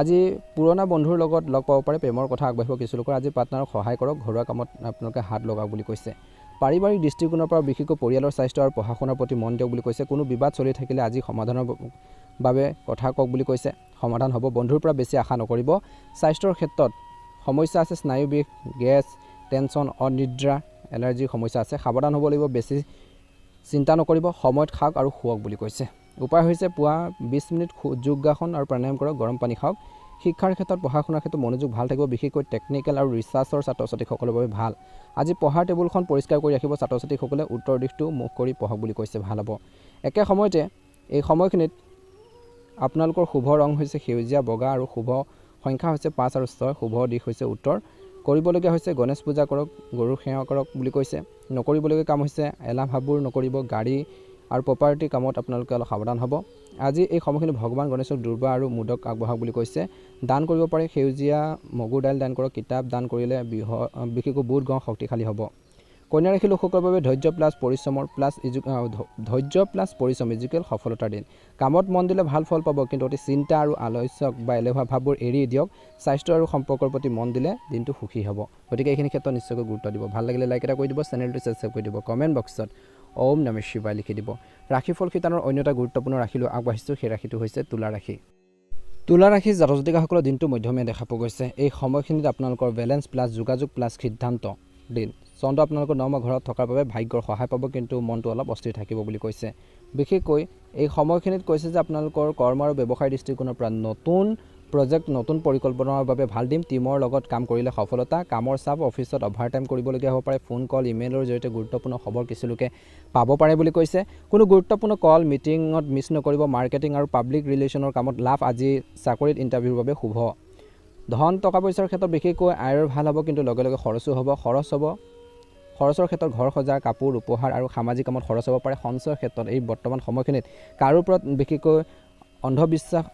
আজি পুৰণা বন্ধুৰ লগত লগ পাব পাৰে, প্ৰেমৰ কথা আগবাঢ়িব কিছু লোকৰ। আজি পাৰ্টনাৰক সহায় কৰক, ঘৰুৱা কামত আপোনালোকে হাত লগাওক বুলি কৈছে। পাৰিবাৰিক দৃষ্টিকোণৰ পৰা বিশেষকৈ পৰিয়ালৰ স্বাস্থ্য আৰু পঢ়া শুনাৰ প্ৰতি মন দিয়ক বুলি কৈছে। কোনো বিবাদ চলি থাকিলে আজি সমাধানৰ বাবে কথা কওক বুলি কৈছে, সমাধান হ'ব। বন্ধুৰ পৰা বেছি আশা নকৰিব। স্বাস্থ্যৰ ক্ষেত্ৰত সমস্যা আছে, স্নায়ু বিষ, গেছ, টেনশ্যন, অনিদ্ৰা, এলাৰ্জিৰ সমস্যা আছে, সাৱধান হ'ব লাগিব। বেছি চিন্তা নকৰিব, সময়ত খাওক আৰু শুৱক বুলি কৈছে। উপায় হৈছে পুৱা 20 মিনিট যোগাসন আৰু প্ৰাণায়াম কৰক, গৰম পানী খাওক। শিক্ষাৰ ক্ষেত্ৰত পঢ়া শুনাৰ ক্ষেত্ৰত মনোযোগ ভাল থাকিব, বিশেষকৈ টেকনিকেল আৰু ৰিচাৰ্চৰ ছাত্ৰ ছাত্ৰীসকলৰ বাবে ভাল। আজি পঢ়াৰ টেবুলখন পৰিষ্কাৰ কৰি ৰাখিব, ছাত্ৰ ছাত্ৰীসকলে উত্তৰ দিশটো মুখ কৰি পঢ়ক বুলি কৈছে, ভাল হ'ব। একে সময়তে এই সময়খিনিত আপোনালোকৰ শুভ ৰং হৈছে সেউজীয়া, বগা আৰু শুভ সংখ্যা হৈছে 5 আৰু 6। শুভ দিশ হৈছে উত্তৰ। কৰিবলগীয়া হৈছে গণেশ পূজা কৰক, গৰুৰ সেৱা কৰক বুলি কৈছে। নকৰিবলগীয়া কাম হৈছে এলাহ ভাৱবোৰ নকৰিব, গাড়ী আৰু প্ৰপাৰ্টিৰ কামত আপোনালোকে অলপ সাৱধান হ'ব। আজি এই সময়খিনি ভগৱান গণেশক দুৰ্বা আৰু মোদক আগবঢ়াওক বুলি কৈছে। দান কৰিব পাৰে, সেউজীয়া মগুৰ দাইল দান কৰক। কিতাপ দান কৰিলে বিশেষকৈ বুধ গ্ৰহ শক্তিশালী হ'ব। কন্যা ৰাশিৰ লোকসকলৰ বাবে ধৈৰ্য প্লাছ পৰিশ্ৰম ইজুকেল সফলতাৰ দিন। কামত মন দিলে ভাল ফল পাব, কিন্তু অতি চিন্তা আৰু আলস্যক বা এলেহুৱা ভাৱবোৰ এৰি দিয়ক। স্বাস্থ্য আৰু সম্পৰ্কৰ প্ৰতি মন দিলে দিনটো সুখী হ'ব। গতিকে এইখিনি ক্ষেত্ৰত নিশ্চয়কৈ গুৰুত্ব দিব। ভাল লাগিলে লাইক এটা কৰি দিব, চেনেলটো ছাবস্ক্ৰাইব কৰি দিব, কমেণ্ট বক্সত ওম নমঃ শিৱায় লিখি দিব। ৰাশিফল শিতানৰ অন্য এটা গুৰুত্বপূৰ্ণ ৰাশিলৈ আগবাঢ়িছোঁ, সেই ৰাশিটো হৈছে তুলা ৰাশি। তুলা ৰাশিৰ জাতক জাতিকাসকলৰ দিনটো মধ্যমীয়া দেখা পোৱা গৈছে। এই সময়খিনিত আপোনালোকৰ বেলেঞ্চ প্লাছ যোগাযোগ প্লাছ সিদ্ধান্ত দিন। চন্দ্ৰ আপোনালোকৰ 9 ঘৰত থকাৰ বাবে ভাগ্যৰ সহায় পাব, কিন্তু মনটো অলপ অস্থিৰ থাকিব বুলি কৈছে। বিশেষকৈ এই সময়খিনিত কৈছে যে আপোনালোকৰ কৰ্ম আৰু ব্যৱসায়ৰ দৃষ্টিকোণৰ পৰা নতুন প্ৰজেক্ট, নতুন পৰিকল্পনাৰ বাবে ভাল দিন। টিমৰ লগত কাম কৰিলে সফলতা। কামৰ চাপ, অফিচত অভাৰটাইম কৰিবলগীয়া হ'ব পাৰে। ফোন কল, ইমেইলৰ জৰিয়তে গুৰুত্বপূৰ্ণ খবৰ কিছু লোকে পাব পাৰে বুলি কৈছে। কোনো গুৰুত্বপূৰ্ণ কল, মিটিঙত মিছ নকৰিব। মাৰ্কেটিং আৰু পাব্লিক ৰিলেশ্যনৰ কামত লাভ। আজি চাকৰিত ইণ্টাৰভিউৰ বাবে শুভ। ধন টকা পইচাৰ ক্ষেত্ৰত বিশেষকৈ আয়ৰ ভাল হ'ব, কিন্তু লগে লগে খৰচো হ'ব। খৰচৰ ক্ষেত্ৰত ঘৰ সজা, কাপোৰ, উপহাৰ আৰু সামাজিক কামত খৰচ হ'ব পাৰে। সঞ্চয়ৰ ক্ষেত্ৰত এই বৰ্তমান সময়খিনিত কাৰো ওপৰত বিশেষকৈ অন্ধবিশ্বাস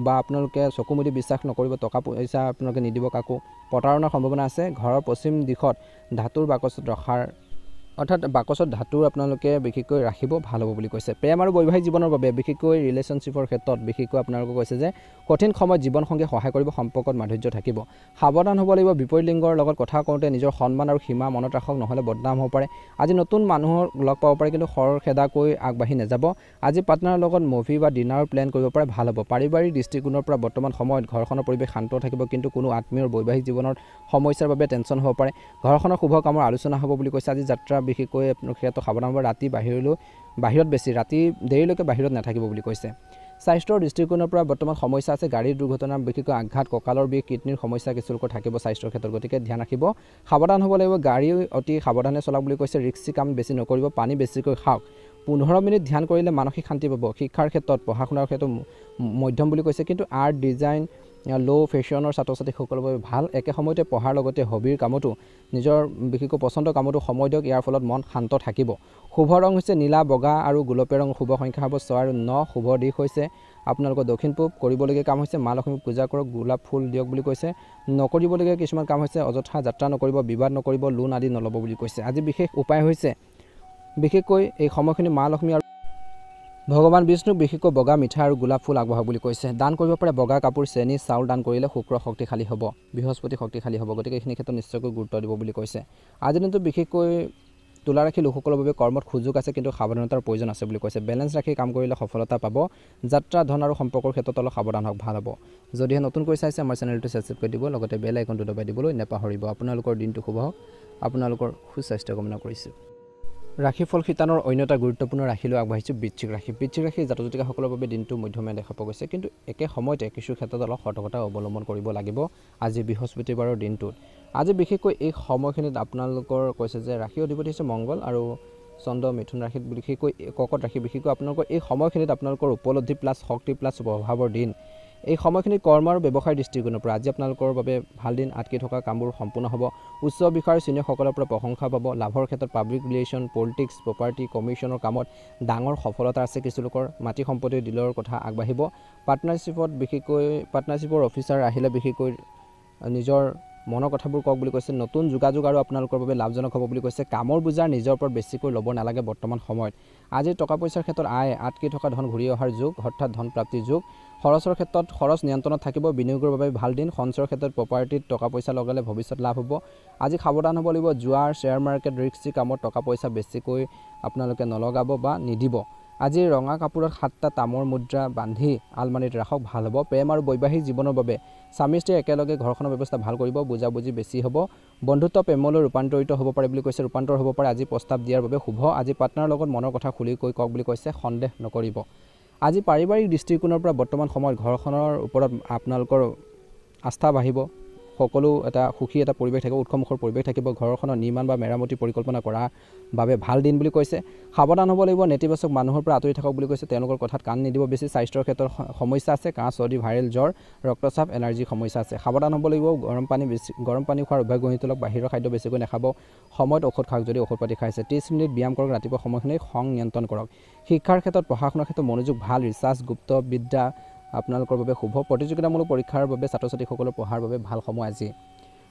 বা আপোনালোকে চকু মুদি বিশ্বাস নকৰিব। টকা পইচা আপোনালোকে নিদিব কাকো। প্ৰতাৰণাৰ সম্ভাৱনা আছে। ঘৰৰ পশ্চিম দিশত ধাতুৰ বাকচত ধাতুৰ আপোনালোকে বিশেষকৈ ৰাখিব, ভাল হ'ব বুলি কৈছে। প্ৰেম আৰু বৈবাহিক জীৱনৰ বাবে বিশেষকৈ ৰিলেশ্যনশ্বিপৰ ক্ষেত্ৰত বিশেষকৈ আপোনালোকে কৈছে যে কঠিন সময়ত জীৱনসংগী সহায় কৰিব, সম্পৰ্কত মাধুৰ্য থাকিব। সাৱধান হ'ব লাগিব। বিপৰীত লিংগৰ লগত কথা কওঁতে নিজৰ সন্মান আৰু সীমা মনত ৰাখক, নহ'লে বদনাম হ'ব পাৰে। আজি নতুন মানুহৰ লগ পাব পাৰে, কিন্তু খৰখেদাকৈ আগবাঢ়ি নাযাব। আজি পাৰ্টনাৰৰ লগত মুভি বা ডিনাৰৰ প্লেন কৰিব পাৰে, ভাল হ'ব। পাৰিবাৰিক দৃষ্টিকোণৰ পৰা বৰ্তমান সময়ত ঘৰখনৰ পৰিৱেশ শান্ত থাকিব, কিন্তু কোনো আত্মীয়ৰ বৈবাহিক জীৱনৰ সমস্যাৰ বাবে টেনশ্যন হ'ব পাৰে। ঘৰখনৰ শুভ কামৰ আলোচনা হ'ব বুলি কৈছে। আজি যাত্ৰা বিশেষকৈ আপোনালোকে ক্ষেত্ৰত সাৱধান হ'ব। ৰাতি ৰাতি দেৰিলৈকে বাহিৰত নাথাকিব বুলি কৈছে। স্বাস্থ্যৰ দৃষ্টিকোণৰ পৰা বৰ্তমান সমস্যা আছে। গাড়ীৰ দুৰ্ঘটনা, বিশেষকৈ আঘাত, কঁকালৰ বিষ, কিডনিৰ সমস্যা কিছু লোকৰ থাকিব স্বাস্থ্যৰ ক্ষেত্ৰত, গতিকে ধ্যান ৰাখিব, সাৱধান হ'ব লাগিব। গাড়ী অতি সাৱধানে চলাওক বুলি কৈছে। ৰিক্সি কাম বেছি নকৰিব। পানী বেছিকৈ খাওক। 15 মিনিট ধ্যান কৰিলে মানসিক শান্তি পাব। শিক্ষাৰ ক্ষেত্ৰত পঢ়া শুনাৰ ক্ষেত্ৰত মধ্যম বুলি কৈছে, কিন্তু আৰ্ট, ডিজাইন, ফেশ্বনৰ ছাত্ৰ ছাত্ৰীসকলৰ বাবে ভাল। একে সময়তে পঢ়াৰ লগতে হবিৰ কামতো, নিজৰ বিশেষকৈ পচন্দৰ কামতো সময় দিয়ক। ইয়াৰ ফলত মন শান্ত থাকিব। শুভ ৰং হৈছে নীলা, বগা আৰু গোলপীয়া ৰং। শুভ সংখ্যা হ'ব 6 আৰু 9। শুভ দিশ হৈছে আপোনালোকৰ দক্ষিণ পূব। কৰিবলগীয়া কাম হৈছে মা লক্ষ্মীক পূজা কৰক, গোলাপ ফুল দিয়ক বুলি কৈছে। নকৰিবলগীয়া কিছুমান কাম হৈছে অযথা যাত্ৰা নকৰিব, বিবাদ নকৰিব, লোন আদি নল'ব বুলি কৈছে। আজি বিশেষ উপায় হৈছে বিশেষকৈ এই সময়খিনি মা লক্ষ্মী আৰু ভগৱান বিষ্ণুক বিশেষকৈ বগা মিঠাই আৰু গোলাপ ফুল আগবঢ়াওক বুলি কৈছে। দান কৰিব পাৰে বগা কাপোৰ, চেনি, চাউল দান কৰিলে শুক্ৰ শক্তিশালী হ'ব, বৃহস্পতি শক্তিশালী হ'ব, গতিকে এইখিনি ক্ষেত্ৰত নিশ্চয়কৈ গুৰুত্ব দিব বুলি কৈছে। আজিৰ দিনটো বিশেষকৈ তুলা ৰাশি লোকসকলৰ বাবে কৰ্মত সুযোগ আছে, কিন্তু সাৱধানতাৰ প্ৰয়োজন আছে বুলি কৈছে। বেলেঞ্চ ৰাখি কাম কৰিলে সফলতা পাব। যাত্ৰা, ধন আৰু সম্পৰ্কৰ ক্ষেত্ৰত অলপ সাৱধান হওক, ভাল হ'ব। যদিহে নতুনকৈ চাইছে আমাৰ চেনেলটো ছাবস্ক্ৰাইব কৰি দিব, লগতে বেল আইকনটো দবাই দিবলৈ নাপাহৰিব। আপোনালোকৰ দিনটো শুভ হওক, আপোনালোকৰ সুস্বাস্থ্য কামনা কৰিছোঁ। ৰাশিফল শিতানৰ অন্য এটা গুৰুত্বপূৰ্ণ ৰাশিলৈ আগবাঢ়িছোঁ, বৃশ্চিক ৰাশি। বৃশ্চিক ৰাশিৰ জাতক জাতিকাসকলৰ বাবে দিনটো মধ্যমীয়া দেখা পোৱা গৈছে, কিন্তু একে সময়তে কিছু ক্ষেত্ৰত অলপ সতৰ্কতা অৱলম্বন কৰিব লাগিব আজি বৃহস্পতিবাৰৰ দিনটোত। আজি বিশেষকৈ এই সময়খিনিত আপোনালোকৰ কৈছে যে ৰাশি অধিপতি হৈছে মংগল আৰু চন্দ্ৰ মিথুন ৰাশিত, বিশেষকৈ কৰ্কট ৰাশি। বিশেষকৈ আপোনালোকৰ এই সময়খিনিত আপোনালোকৰ উপলব্ধি প্লাছ শক্তি প্লাছ প্ৰভাৱৰ দিন। এই সময়খিনিত কৰ্ম আৰু ব্যৱসায়ৰ দৃষ্টিকোণৰ পৰা আজি আপোনালোকৰ বাবে ভাল দিন। আটকি থকা কামবোৰ সম্পূৰ্ণ হ'ব। উচ্চ বিষয়ৰ চিনিয়ৰসকলৰ পৰা প্ৰশংসা পাব। লাভৰ ক্ষেত্ৰত পাব্লিক ৰিলেশ্যন, পলিটিক্স, প্ৰপাৰ্টি, কমিশ্যনৰ কামত ডাঙৰ সফলতা আছে। কিছু লোকৰ মাটি সম্পত্তিৰ ডিলৰ কথা আগবাঢ়িব। পাৰ্টনাৰশ্বিপৰ অফিচাৰ আহিলে বিশেষকৈ নিজৰ মনৰ কথাবোৰ কওক বুলি কৈছে। নতুন যোগাযোগ আৰু আপোনালোকৰ বাবে লাভজনক হ'ব বুলি কৈছে। কামৰ বোজাৰ নিজৰ ওপৰত বেছিকৈ ল'ব নালাগে বৰ্তমান সময়ত। আজি টকা পইচাৰ ক্ষেত্ৰত আটকি থকা ধন ঘূৰি অহাৰ যোগ, অৰ্থাৎ ধন প্ৰাপ্তিৰ যোগ। খৰচৰ ক্ষেত্ৰত খৰচ নিয়ন্ত্ৰণত থাকিব। বিনিয়োগৰ বাবে ভাল দিন। সঞ্চয়ৰ ক্ষেত্ৰত প্ৰপাৰ্টিত টকা পইচা লগালে ভৱিষ্যত লাভ হ'ব। আজি সাৱধান হ'ব লাগিব। জুৱা, শ্বেয়াৰ মাৰ্কেট, ৰিস্কি কামত টকা পইচা বেছিকৈ আপোনালোকে নলগাব বা নিদিব। আজি ৰঙা কাপোৰত 7টা তামৰ মুদ্ৰা বান্ধি আলমাৰিত ৰাখক, ভাল হ'ব। প্ৰেম আৰু বৈবাহিক জীৱনৰ বাবে স্বামী স্ত্ৰী একেলগে ঘৰখনৰ ব্যৱস্থা ভাল কৰিব। বুজাবুজি বেছি হ'ব। বন্ধুত্ব প্ৰেমলৈ ৰূপান্তৰিত হ'ব পাৰে বুলি কৈছে। ৰূপান্তৰ হ'ব পাৰে। আজি প্ৰস্তাৱ দিয়াৰ বাবে শুভ। আজি পাৰ্টনাৰৰ লগত মনৰ কথা খুলিকৈ কওক বুলি কৈছে। সন্দেহ নকৰিব। আজি পাৰিবাৰিক দৃষ্টিকোণৰ পৰা বৰ্তমান সময়ত ঘৰখনৰ ওপৰত আপোনালোকৰ আস্থা বাঢ়িব। সকলো এটা সুখী এটা পৰিৱেশ থাকিব, উৎসমুখৰ পৰিৱেশ থাকিব। ঘৰখনৰ নিৰ্মাণ বা মেৰামতি পৰিকল্পনা কৰাৰ বাবে ভাল দিন বুলি কৈছে। সাৱধান হ'ব লাগিব। নেতিবাচক মানুহৰ পৰা আঁতৰি থাকক বুলি কৈছে। তেওঁলোকৰ কথাত কাণ নিদিব বেছি। স্বাস্থ্যৰ ক্ষেত্ৰত সমস্যা আছে। কাহ, চৰ্দি, ভাইৰেল জ্বৰ, ৰক্তচাপ, এলাৰ্জিৰ সমস্যা আছে। সাৱধান হ'ব লাগিব। গৰম পানী খোৱাৰ অভ্যাস গঢ়ি তোলক। বাহিৰৰ খাদ্য বেছিকৈ নাখাব। সময়ত ঔষধ খাওক যদি ঔষধ পাতি খাইছে। 30 মিনিট ব্যায়াম কৰক। ৰাতিপুৱা সময়খিনিত খং নিয়ন্ত্ৰণ কৰক। শিক্ষাৰ ক্ষেত্ৰত পঢ়া শুনাৰ ক্ষেত্ৰত মনোযোগ ভাল। ৰিচাৰ্চ, গুপ্ত বিদ্যা আপোনালোকৰ বাবে শুভ। প্ৰতিযোগিতামূলক পৰীক্ষাৰ বাবে ছাত্ৰ ছাত্ৰীসকলৰ পঢ়াৰ বাবে ভাল সময়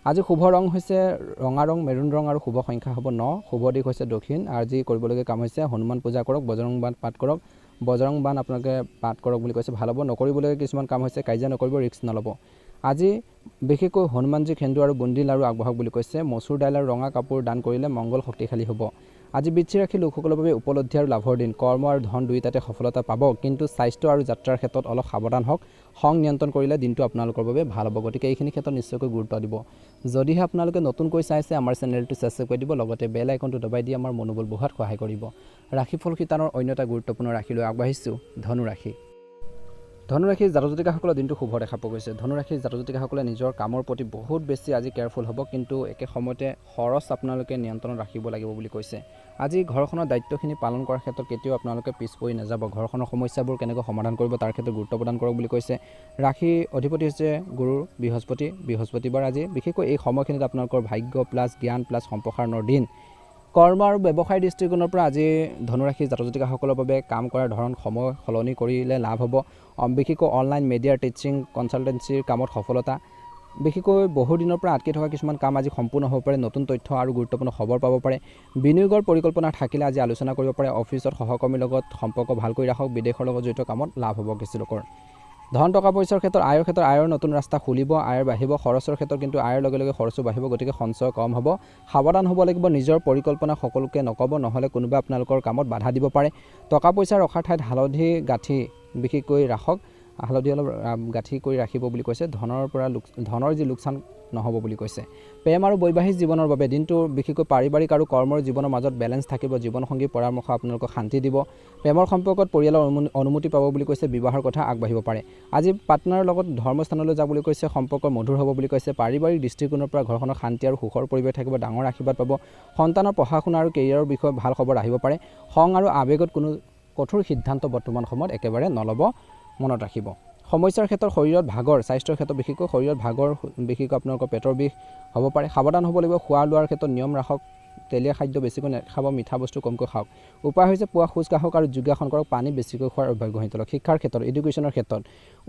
আজি শুভ ৰং হৈছে ৰঙা ৰং, মেৰুণ ৰং আৰু শুভ সংখ্যা হ'ব 9। শুভ দিশ হৈছে দক্ষিণ। আজি কৰিবলগীয়া কাম হৈছে হনুমান পূজা কৰক, বজৰং বান পাঠ কৰক। বজৰং বান আপোনালোকে পাঠ কৰক বুলি কৈছে, ভাল হ'ব। নকৰিবলগীয়া কিছুমান কাম হৈছে কাজিয়া নকৰিব, ৰিস্ক নল'ব। আজি বিশেষকৈ হনুমানজীক সেন্দুৰ আৰু বুন্দি লাৰু আগবঢ়াওক বুলি কৈছে। মচুৰ দাইল আৰু ৰঙা কাপোৰ দান কৰিলে মংগল শক্তিশালী হ'ব। আজি বৃশ্চিক ৰাশিৰ লোকসকলৰ বাবে উপলব্ধি আৰু লাভৰ দিন। কৰ্ম আৰু ধন দুয়োটাতে সফলতা পাব, কিন্তু স্বাস্থ্য আৰু যাত্ৰাৰ ক্ষেত্ৰত অলপ সাৱধান হওক। খং নিয়ন্ত্ৰণ কৰিলে দিনটো আপোনালোকৰ বাবে ভাল হ'ব। গতিকে এইখিনি ক্ষেত্ৰত নিশ্চয়কৈ গুৰুত্ব দিব। যদিহে আপোনালোকে নতুনকৈ চাইছে আমাৰ চেনেলটো ছাবস্ক্ৰাইব কৰি দিব, লগতে বেল আইকনটো দবাই দি আমাৰ মনোবল বঢ়োৱাত সহায় কৰিব। ৰাশিফল শিতানৰ অন্য এটা গুৰুত্বপূৰ্ণ ৰাশিলৈ আগবাঢ়িছোঁ, ধনুৰাশি। ধনুৰাশিৰ জাতক-জাতিকাসকলৰ দিনটো শুভ দেখা পোৱা গৈছে। ধনুৰাশিৰ জাতক-জাতিকাসকলে নিজৰ কামৰ প্ৰতি বহুত বেছি আজি কেয়াৰফুল হ'ব, কিন্তু একে সময়তে খৰচ আপোনালোকে নিয়ন্ত্ৰণত ৰাখিব লাগিব বুলি কৈছে। আজি ঘৰখনৰ দায়িত্বখিনি পালন কৰাৰ ক্ষেত্ৰত কেতিয়াও আপোনালোকে পিছ পৰি নাযাব। ঘৰখনৰ সমস্যাবোৰ কেনেকৈ সমাধান কৰিব তাৰ ক্ষেত্ৰত গুৰুত্ব প্ৰদান কৰক বুলি কৈছে। ৰাশিৰ অধিপতি হৈছে গুৰু বৃহস্পতিবাৰ। আজি বিশেষকৈ এই সময়খিনিত আপোনালোকৰ ভাগ্য প্লাছ জ্ঞান প্লাছ সম্প্ৰসাৰণৰ দিন। কৰ্ম আৰু ব্যৱসায়ৰ দৃষ্টিকোণৰ পৰা আজি ধনুৰাশিৰ জাতক-জাতিকাসকলৰ বাবে কাম কৰাৰ ধৰণ সময় সলনি কৰিলে লাভ হ'ব। বিশেষকৈ অনলাইন মিডিয়াৰ টিচিং কনচালটেঞ্চিৰ কামত সফলতা। বিশেষকৈ বহুদিনৰ পৰা আটকি থকা কিছুমান কাম আজি সম্পূৰ্ণ হ'ব পাৰে। নতুন তথ্য আৰু গুৰুত্বপূৰ্ণ খবৰ পাব পাৰে। বিনিয়োগৰ পৰিকল্পনা থাকিলে আজি আলোচনা কৰিব পাৰে। অফিচত সহকৰ্মীৰ লগত সম্পৰ্ক ভালকৈ ৰাখক। বিদেশৰ লগত জড়িত কামত লাভ হ'ব কিছু লোকৰ। ধন টকা পইচাৰ ক্ষেত্ৰত আয়ৰ নতুন ৰাস্তা খুলিব, আয়ৰ বাঢ়িব। খৰচৰ ক্ষেত্ৰত কিন্তু আয়ৰ লগে লগে খৰচো বাঢ়িব, গতিকে সঞ্চয় কম হ'ব। সাৱধান হ'ব লাগিব। নিজৰ পৰিকল্পনা সকলোকে নক'ব, নহ'লে কোনোবা আপোনালোকৰ কামত বাধা দিব পাৰে। টকা পইচা ৰখাৰ ঠাইত হালধি গাঁঠি বিশেষকৈ ৰাখক। হালধি অলপ গাঁঠি কৰি ৰাখিব বুলি কৈছে। ধনৰ যি লোকচান নহ'ব বুলি কৈছে। প্ৰেম আৰু বৈবাহিক জীৱনৰ বাবে দিনটো বিশেষকৈ পাৰিবাৰিক আৰু কৰ্মৰ জীৱনৰ মাজত বেলেঞ্চ থাকিব। জীৱনসংগীৰ পৰামৰ্শ আপোনালোকক শান্তি দিব। প্ৰেমৰ সম্পৰ্কত পৰিয়ালৰ অনুমতি পাব বুলি কৈছে। বিবাহৰ কথা আগবাঢ়িব পাৰে। আজি পাৰ্টনাৰৰ লগত ধৰ্মস্থানলৈ যাব বুলি কৈছে। সম্পৰ্ক মধুৰ হ'ব বুলি কৈছে। পাৰিবাৰিক দৃষ্টিকোণৰ পৰা ঘৰখনৰ শান্তি আৰু সুখৰ পৰিৱেশ থাকিব। ডাঙৰ আশীৰ্বাদ পাব। সন্তানৰ পঢ়া শুনা আৰু কেৰিয়াৰৰ বিষয়ে ভাল খবৰ আহিব পাৰে। খং আৰু আৱেগত কোনো কঠোৰ সিদ্ধান্ত বৰ্তমান সময়ত একেবাৰে নল'ব, মনত ৰাখিব। সমস্যাৰ ক্ষেত্ৰত শৰীৰত ভাগৰ, স্বাস্থ্যৰ ক্ষেত্ৰত বিশেষকৈ শৰীৰত ভাগৰ, বিশেষকৈ আপোনালোকৰ পেটৰ বিষ হ'ব পাৰে। সাৱধান হ'ব লাগিব। খোৱা লোৱাৰ ক্ষেত্ৰত নিয়ম ৰাখক। তেলীয়া খাদ্য বেছিকৈ নাখাব, মিঠা বস্তু কমকৈ খাওক। উপায় হৈছে পুৱা খোজ কাঢ়ক আৰু যোগাসন কৰক। পানী বেছিকৈ খোৱাৰ অভ্যাস গঢ়ি তোলক। শিক্ষাৰ ক্ষেত্ৰত এডুকেশ্যনৰ ক্ষেত্ৰত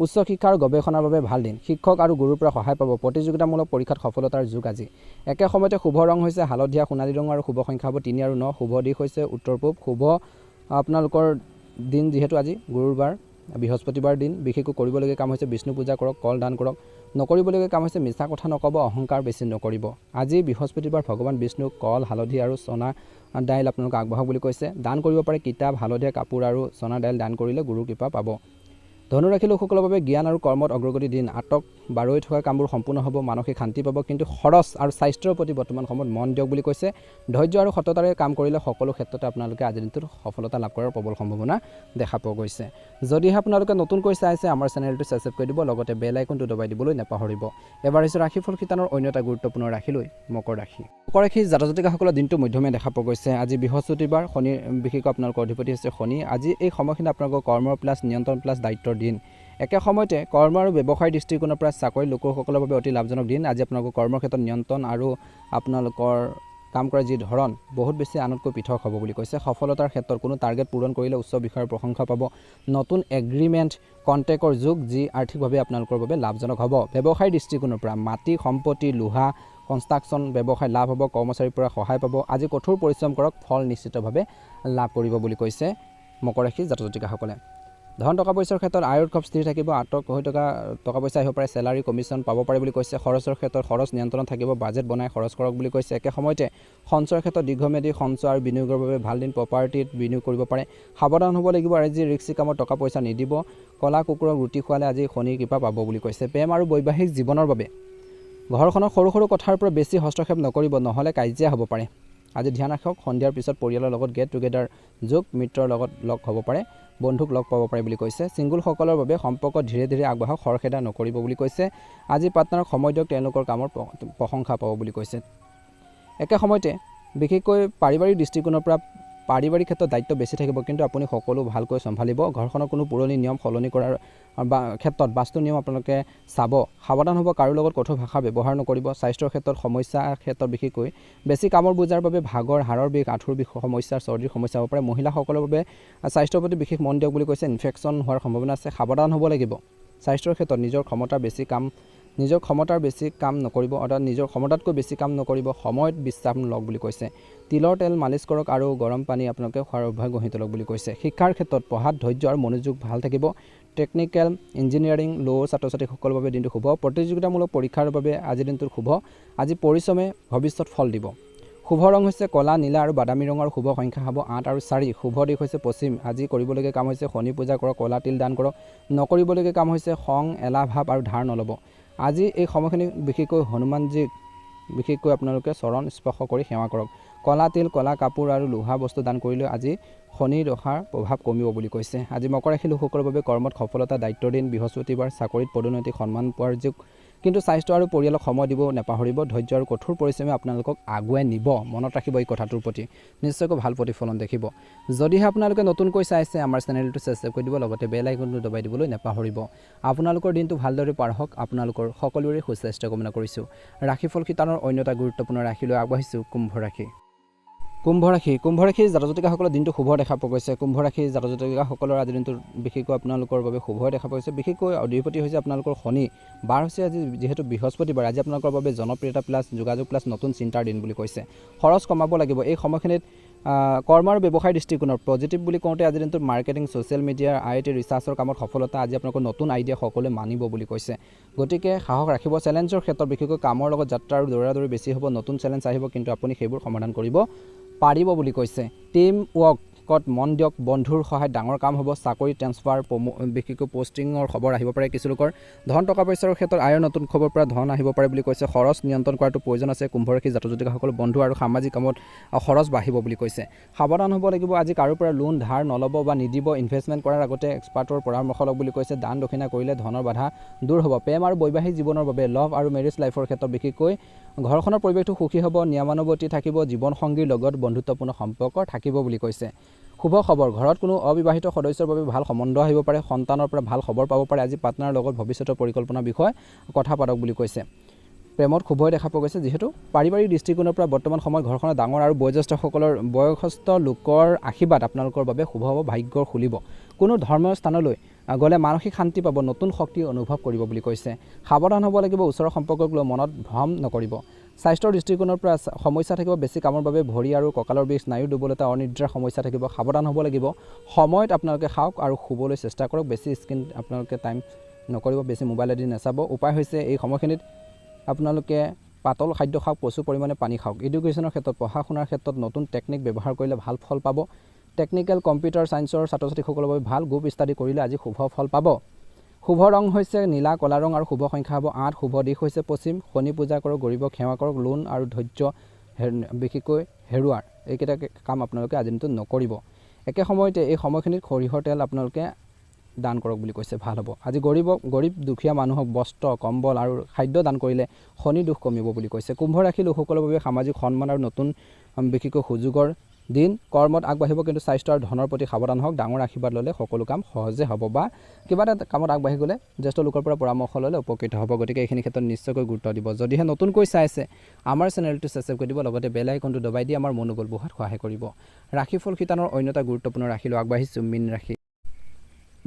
উচ্চ শিক্ষা আৰু গৱেষণাৰ বাবে ভাল দিন। শিক্ষক আৰু গুৰুৰ পৰা সহায় পাব। প্ৰতিযোগিতামূলক পৰীক্ষাত সফলতাৰ যুগ আজি। একে সময়তে শুভ ৰং হৈছে হালধীয়া, সোণালী ৰং আৰু শুভ সংখ্যা হ'ব 3 আৰু 9। শুভ দিশ হৈছে উত্তৰ পূব। শুভ আপোনালোকৰ দিন যিহেতু আজি গুৰুবাৰ বৃহস্পতিবাৰ দিন। বিশেষকৈ কৰিবলগীয়া কাম হৈছে বিষ্ণু পূজা কৰক, কল দান কৰক। নকৰিবলগীয়া কাম হৈছে মিছা কথা নক'ব, অহংকাৰ বেছি নকৰিব। আজি বৃহস্পতিবাৰ ভগৱান বিষ্ণুক কল, হালধি আৰু চনা দাইল আপোনালোকে আগবঢ়াওক বুলি কৈছে। দান কৰিব পাৰে কিতাপ, হালধীয়া কাপোৰ আৰু চনা দাইল দান কৰিলে গুৰুৰ কৃপা পাব। ধনুৰাশি লোকসকলৰ বাবে জ্ঞান আৰু কৰ্মত অগ্ৰগতি দিন। আটক বাৰৈ থকা কামবোৰ সম্পূৰ্ণ হ'ব। মানসিক শান্তি পাব, কিন্তু খৰচ আৰু স্বাস্থ্যৰ প্ৰতি বৰ্তমান সময়ত মন দিয়ক বুলি কৈছে। ধৈৰ্য আৰু সততাৰে কাম কৰিলে সকলো ক্ষেত্ৰতে আপোনালোকে আজিৰ দিনটোত সফলতা লাভ কৰাৰ প্ৰবল সম্ভাৱনা দেখা পোৱা গৈছে। যদিহে আপোনালোকে নতুনকৈ চাইছে আমাৰ চেনেলটো ছাবস্ক্ৰাইব কৰি দিব, লগতে বেল আইকনটো দবাই দিবলৈ নাপাহৰিব। এবাৰ হৈছে ৰাশিফল শিতানৰ অন্য এটা গুৰুত্বপূৰ্ণ ৰাশিলৈ, মকৰ ৰাশি। মকৰ ৰাশিৰ জাতক-জাতিকাসকলৰ দিনটো মধ্যমীয়া দেখা পোৱা গৈছে। আজি বৃহস্পতিবাৰ, শনি বিশেষকৈ আপোনালোকৰ অধিপতি হৈছে শনি। আজি এই সময়খিনি আপোনালোকৰ কৰ্মৰ প্লাছ নিয়ন্ত্ৰণ প্লাছ দায়িত্বৰ দিন। একে সময়তে কৰ্ম আৰু ব্যৱসায় দৃষ্টিকোণৰ পৰা চাকৰি লোকসকলৰ বাবে অতি লাভজনক দিন। আজি আপোনালোকৰ কৰ্মৰ ক্ষেত্ৰত নিয়ন্ত্ৰণ আৰু আপোনালোকৰ কাম কৰাৰ যি ধৰণ বহুত বেছি আনতকৈ পৃথক হ'ব বুলি কৈছে। সফলতাৰ ক্ষেত্ৰত কোনো টাৰ্গেট পূৰণ কৰিলে উচ্চ বিষয়ৰ প্ৰশংসা পাব। নতুন এগ্ৰিমেণ্ট কণ্টেক্টৰ যুগ যি আৰ্থিকভাৱে আপোনালোকৰ বাবে লাভজনক হ'ব। ব্যৱসায় দৃষ্টিকোণৰ পৰা মাটি সম্পত্তি লোহা কনষ্ট্ৰাকশ্যন ব্যৱসায় লাভ হ'ব। কৰ্মচাৰীৰ পৰা সহায় পাব। আজি কঠোৰ পৰিশ্ৰম কৰক, ফল নিশ্চিতভাৱে লাভ কৰিব বুলি কৈছে মকৰ ৰাশিৰ জাতক জাতিকাসকলে। ধন টকা পইচাৰ ক্ষেত্ৰত আয়ৰ উৎস স্থিৰ থাকিব। আটক হৈ থকা টকা পইচা আহিব পাৰে, চেলাৰী কমিশ্যন পাব পাৰে বুলি কৈছে। খৰচৰ ক্ষেত্ৰত খৰচ নিয়ন্ত্ৰণ থাকিব, বাজেট বনাই খৰচ কৰক বুলি কৈছে। একে সময়তে সঞ্চয়ৰ ক্ষেত্ৰত দীৰ্ঘম্যাদী সঞ্চয় আৰু বিনিয়োগৰ বাবে ভাল দিন, প্ৰপাৰ্টিত বিনিয়োগ কৰিব পাৰে। সাৱধান হ'ব লাগিব, আজি ৰিস্কি কামত টকা পইচা নিদিব। কলা কুকুৰক ৰুটি খোৱালে আজি শনিৰ কৃপা পাব বুলি কৈছে। প্ৰেম আৰু বৈবাহিক জীৱনৰ বাবে ঘৰখনৰ সৰু সৰু কথাৰ পৰা বেছি হস্তক্ষেপ নকৰিব, নহ'লে কাজিয়া হ'ব পাৰে। আজি ধ্যান ৰাখক, সন্ধিয়াৰ পিছত পৰিয়ালৰ লগত গেট টুগেডাৰ যোগ, মিত্ৰৰ লগত লগ হ'ব পাৰে, বন্ধুক লগ পাব পাৰে বুলি কৈছে। ছিংগুলসকলৰ বাবে সম্পৰ্ক ধীৰে ধীৰে আগবাঢ়ক, খৰখেদা নকৰিব বুলি কৈছে। আজি পাৰ্টনাৰক সময় দিয়ক, তেওঁলোকৰ কামৰ প্ৰশংসা পাব বুলি কৈছে। একে সময়তে বিশেষকৈ পাৰিবাৰিক দৃষ্টিকোণৰ পৰা পাৰিবাৰিক ক্ষেত্ৰত দায়িত্ব বেছি থাকিব, কিন্তু আপুনি সকলো ভালকৈ চম্ভালিব। ঘৰখনৰ কোনো পুৰণি নিয়ম সলনি কৰাৰ ক্ষেত্ৰত বাস্তু নিয়ম আপোনালোকে চাব। সাৱধান হ'ব, কাৰো লগত কঠোৰ ভাষা ব্যৱহাৰ নকৰিব। স্বাস্থ্যৰ ক্ষেত্ৰত সমস্যাৰ ক্ষেত্ৰত বিশেষকৈ বেছি কামৰ বোজাৰ বাবে ভাগৰ, হাড়ৰ বিষ, আঁঠুৰ বিষ সমস্যা, চৰ্দিৰ সমস্যা হ'ব পাৰে। মহিলাসকলৰ বাবে স্বাস্থ্যৰ প্ৰতি বিশেষ মন দিয়ক বুলি কৈছে। ইনফেকশ্যন হোৱাৰ সম্ভাৱনা আছে, সাৱধান হ'ব লাগিব। স্বাস্থ্যৰ ক্ষেত্ৰত নিজৰ ক্ষমতাৰ বেছি কাম নকৰিব, অৰ্থাৎ নিজৰ ক্ষমতাতকৈ বেছি কাম নকৰিব। সময়ত বিশ্ৰাম লওক বুলি কৈছে। তিলৰ তেল মালিচ কৰক আৰু গৰম পানী আপোনালোকে খোৱাৰ অভ্যাস গঢ়ি তোলক বুলি কৈছে। শিক্ষাৰ ক্ষেত্ৰত পঢ়াত ধৈৰ্য আৰু মনোযোগ ভাল থাকিব। টেকনিকেল ইঞ্জিনিয়াৰিং ল' ছাত্ৰ ছাত্ৰীসকলৰ বাবে দিনটো শুভ। প্ৰতিযোগিতামূলক পৰীক্ষাৰ বাবে আজিৰ দিনটোৰ শুভ। আজি পৰিশ্ৰমে ভৱিষ্যত ফল দিব। শুভ ৰং হৈছে ক'লা, নীলা আৰু বাদামী ৰঙৰ। শুভ সংখ্যা হ'ব 8 আৰু 4। শুভ দিশ হৈছে পশ্চিম। আজি কৰিবলগীয়া কাম হৈছে শনি পূজা কৰক, ক'লা তিল দান কৰক। নকৰিবলগীয়া কাম হৈছে খং, এলাহ ভাৱ আৰু ধাৰ নল'ব। আজি এই সময়খিনি বিশেষকৈ হনুমানজীক বিশেষকৈ আপোনালোকে চৰণ স্পৰ্শ কৰি সেৱা কৰক। ক'লা তিল, ক'লা কাপোৰ আৰু লোহা বস্তু দান কৰিলে আজি শনি দশাৰ প্ৰভাৱ কমিব বুলি কৈছে। আজি মকৰ ৰাশি লোকসকলৰ বাবে কৰ্মত সফলতা, দায়িত্বৰ দিন, বৃহস্পতিবাৰ, চাকৰিত পদোন্নতি, সন্মান পোৱাৰ যোগ, কিন্তু স্বাস্থ্য আৰু পৰিয়ালক সময় দিব নাপাহৰিব। ধৈৰ্য আৰু কঠোৰ পৰিশ্ৰমে আপোনালোকক আগুৱাই নিব। মনত ৰাখিব এই কথাটোৰ প্ৰতি, নিশ্চয়কৈ ভাল প্ৰতিফলন দেখিব। যদিহে আপোনালোকে নতুনকৈ চাইছে আমাৰ চেনেলটো ছাবস্ক্ৰাইব কৰি দিব, লগতে বেল আইকনটো দবাই দিবলৈ নাপাহৰিব। আপোনালোকৰ দিনটো ভালদৰে পাৰ হওক, আপোনালোকৰ সকলোৰে সুস্বাস্থ্য কামনা কৰিছোঁ। ৰাশিফল শিতানৰ অন্য এটা গুৰুত্বপূৰ্ণ ৰাশিলৈ আগবাঢ়িছোঁ, কুম্ভ ৰাশি। কুম্ভ ৰাশিৰ জাতক জাতিকাসকলৰ দিনটো শুভ দেখা পোৱা গৈছে। কুম্ভ ৰাশিৰ জাতক জাতিকাসকলৰ আজিৰ দিনটো বিশেষকৈ আপোনালোকৰ বাবে শুভ দেখা পোৱা গৈছে। বিশেষকৈ অধিপতি হৈছে আপোনালোকৰ শনি, বাৰ হৈছে আজি যিহেতু বৃহস্পতিবাৰ। আজি আপোনালোকৰ বাবে জনপ্ৰিয়তা প্লাছ যোগাযোগ প্লাছ নতুন চিন্তাৰ দিন বুলি কৈছে। খৰচ কমাব লাগিব এই সময়খিনিত। কৰ্ম আৰু ব্যৱসায় দৃষ্টিকোণৰ পজিটিভ বুলি কওঁতে আজিৰ দিনটোত মাৰ্কেটিং, ছ'চিয়েল মিডিয়াৰ, IT ৰিচাৰ্চৰ কামত সফলতা। আজি আপোনালোকৰ নতুন আইডিয়া সকলোৱে মানিব বুলি কৈছে। গতিকে সাহস ৰাখিব। চেলেঞ্জৰ ক্ষেত্ৰত বিশেষকৈ কামৰ লগত যাত্ৰা আৰু দৌৰা দৌৰি বেছি হ'ব। নতুন চেলেঞ্জ আহিব, কিন্তু আপুনি সেইবোৰ সমাধান কৰিব পাৰিব বুলি কৈছে। টিম ৱৰ্কত মন দিয়ক, বন্ধুৰ সহায়ত ডাঙৰ কাম হ'ব। চাকৰি ট্ৰেন্সফাৰ, বিশেষকৈ পষ্টিঙৰ খবৰ আহিব পাৰে কিছু লোকৰ। ধন টকা পইচাৰ ক্ষেত্ৰত আয়ৰ নতুন খবৰ পৰা ধন আহিব পাৰে বুলি কৈছে। খৰচ নিয়ন্ত্ৰণ কৰাটো প্ৰয়োজন আছে। কুম্ভ ৰাশিৰ জাতক জাতিকাসকল বন্ধু আৰু সামাজিক কামত খৰচ বাঢ়িব বুলি কৈছে। সাৱধান হ'ব লাগিব। আজি কাৰো পৰা লোন ধাৰ নল'ব বা নিদিব। ইনভেষ্টমেণ্ট কৰাৰ আগতে এক্সপাৰ্টৰ পৰামৰ্শ লওক বুলি কৈছে। দান দক্ষিণা কৰিলে ধনৰ বাধা দূৰ হ'ব। প্ৰেম আৰু বৈবাহিক জীৱনৰ বাবে লভ আৰু মেৰিজ লাইফৰ ক্ষেত্ৰত বিশেষকৈ ঘৰখনৰ পৰিৱেশটো সুখী হ'ব। নিয়মানুৱৰ্তী থাকিব। জীৱনসংগীৰ লগত বন্ধুত্বপূৰ্ণ সম্পৰ্ক থাকিব বুলি কৈছে। শুভ খবৰ, ঘৰত কোনো অবিবাহিত সদস্যৰ বাবে ভাল সম্বন্ধ আহিব পাৰে। সন্তানৰ পৰা ভাল খবৰ পাব পাৰে। আজি পাৰ্টনাৰৰ লগত ভৱিষ্যতৰ পৰিকল্পনাৰ বিষয়ে কথা পাতক বুলি কৈছে। প্ৰেমত শুভই দেখা পোৱা গৈছে। যিহেতু পাৰিবাৰিক দৃষ্টিকোণৰ পৰা বৰ্তমান সময়ত ঘৰখনৰ ডাঙৰ আৰু বয়সস্থ লোকৰ আশীৰ্বাদ আপোনালোকৰ বাবে শুভ হ'ব। ভাগ্যৰ খুলিব। কোনো ধৰ্মীয় স্থানলৈ গ'লে মানসিক শান্তি পাব। নতুন শক্তি অনুভৱ কৰিব বুলি কৈছে। সাৱধান হ'ব লাগিব। ওচৰৰ সম্পৰ্কক লৈ মনত ভ্ৰম নকৰিব। স্বাস্থ্যৰ দৃষ্টিকোণৰ পৰা সমস্যা থাকিব। বেছি কামৰ বাবে ভৰি আৰু কঁকালৰ বিষ, স্নায়ুৰ দুৰ্বলতা, অনিদ্ৰাৰ সমস্যা থাকিব। সাৱধান হ'ব লাগিব। সময়ত আপোনালোকে খাওক আৰু শুবলৈ চেষ্টা কৰক। বেছি স্ক্ৰীন আপোনালোকে টাইম নকৰিব। বেছি মোবাইল আদি নাচাব। উপায় হৈছে এই সময়খিনিত আপোনালোকে পাতল খাদ্য খাওক, প্ৰচুৰ পৰিমাণে পানী খাওক। এডুকেশ্যনৰ ক্ষেত্ৰত, পঢ়া শুনাৰ ক্ষেত্ৰত নতুন টেকনিক ব্যৱহাৰ কৰিলে ভাল ফল পাব। টেকনিকেল, কম্পিউটাৰ ছায়েন্সৰ ছাত্ৰ ছাত্ৰীসকলৰ বাবে ভাল। গ্ৰুপ ষ্টাডি কৰিলে আজি শুভ ফল পাব। শুভ ৰং হৈছে নীলা, ক'লা ৰং আৰু শুভ সংখ্যা হ'ব 8। শুভ দিশ হৈছে পশ্চিম। শনি পূজা কৰক, গৰীবক সেৱা কৰক। লোন আৰু ধৈৰ্য বিশেষকৈ হেৰুৱাৰ এইকেইটা কাম আপোনালোকে আজিৰ দিনটোত নকৰিব। একে সময়তে এই সময়খিনিত সৰিয়হৰ তেল আপোনালোকে দান কৰক বুলি কৈছে, ভাল হ'ব। আজি গৰীব দুখীয়া মানুহক বস্ত্ৰ, কম্বল আৰু খাদ্য দান কৰিলে শনি দুখ কমিব বুলি কৈছে। কুম্ভ ৰাশি লোকসকলৰ বাবে সামাজিক সন্মান আৰু নতুন বিশেষকৈ সুযোগৰ দিন কৰ্মত আগবাঢ়িব, কিন্তু স্বাস্থ্য আৰু ধনৰ প্ৰতি সাৱধান হওক। ডাঙৰ আশীৰ্বাদ ল'লে সকলো কাম সহজে হ'ব, বা কিবা এটা কামত আগবাঢ়ি গ'লে জ্যেষ্ঠ লোকৰ পৰা পৰামৰ্শ ল'লে উপকৃত হ'ব। গতিকে এইখিনি ক্ষেত্ৰত নিশ্চয়কৈ গুৰুত্ব দিব। যদিহে নতুনকৈ চাই আছে আমাৰ চেনেলটো ছাবস্ক্ৰাইব কৰি দিব, লগতে বেল আইকনটো দবাই দি আমাৰ মনোবল বঢ়োৱাত সহায় কৰিব। ৰাশিফল শিতানৰ অন্য এটা গুৰুত্বপূৰ্ণ ৰাশিলৈ আগবাঢ়িছোঁ, মীন ৰাশি।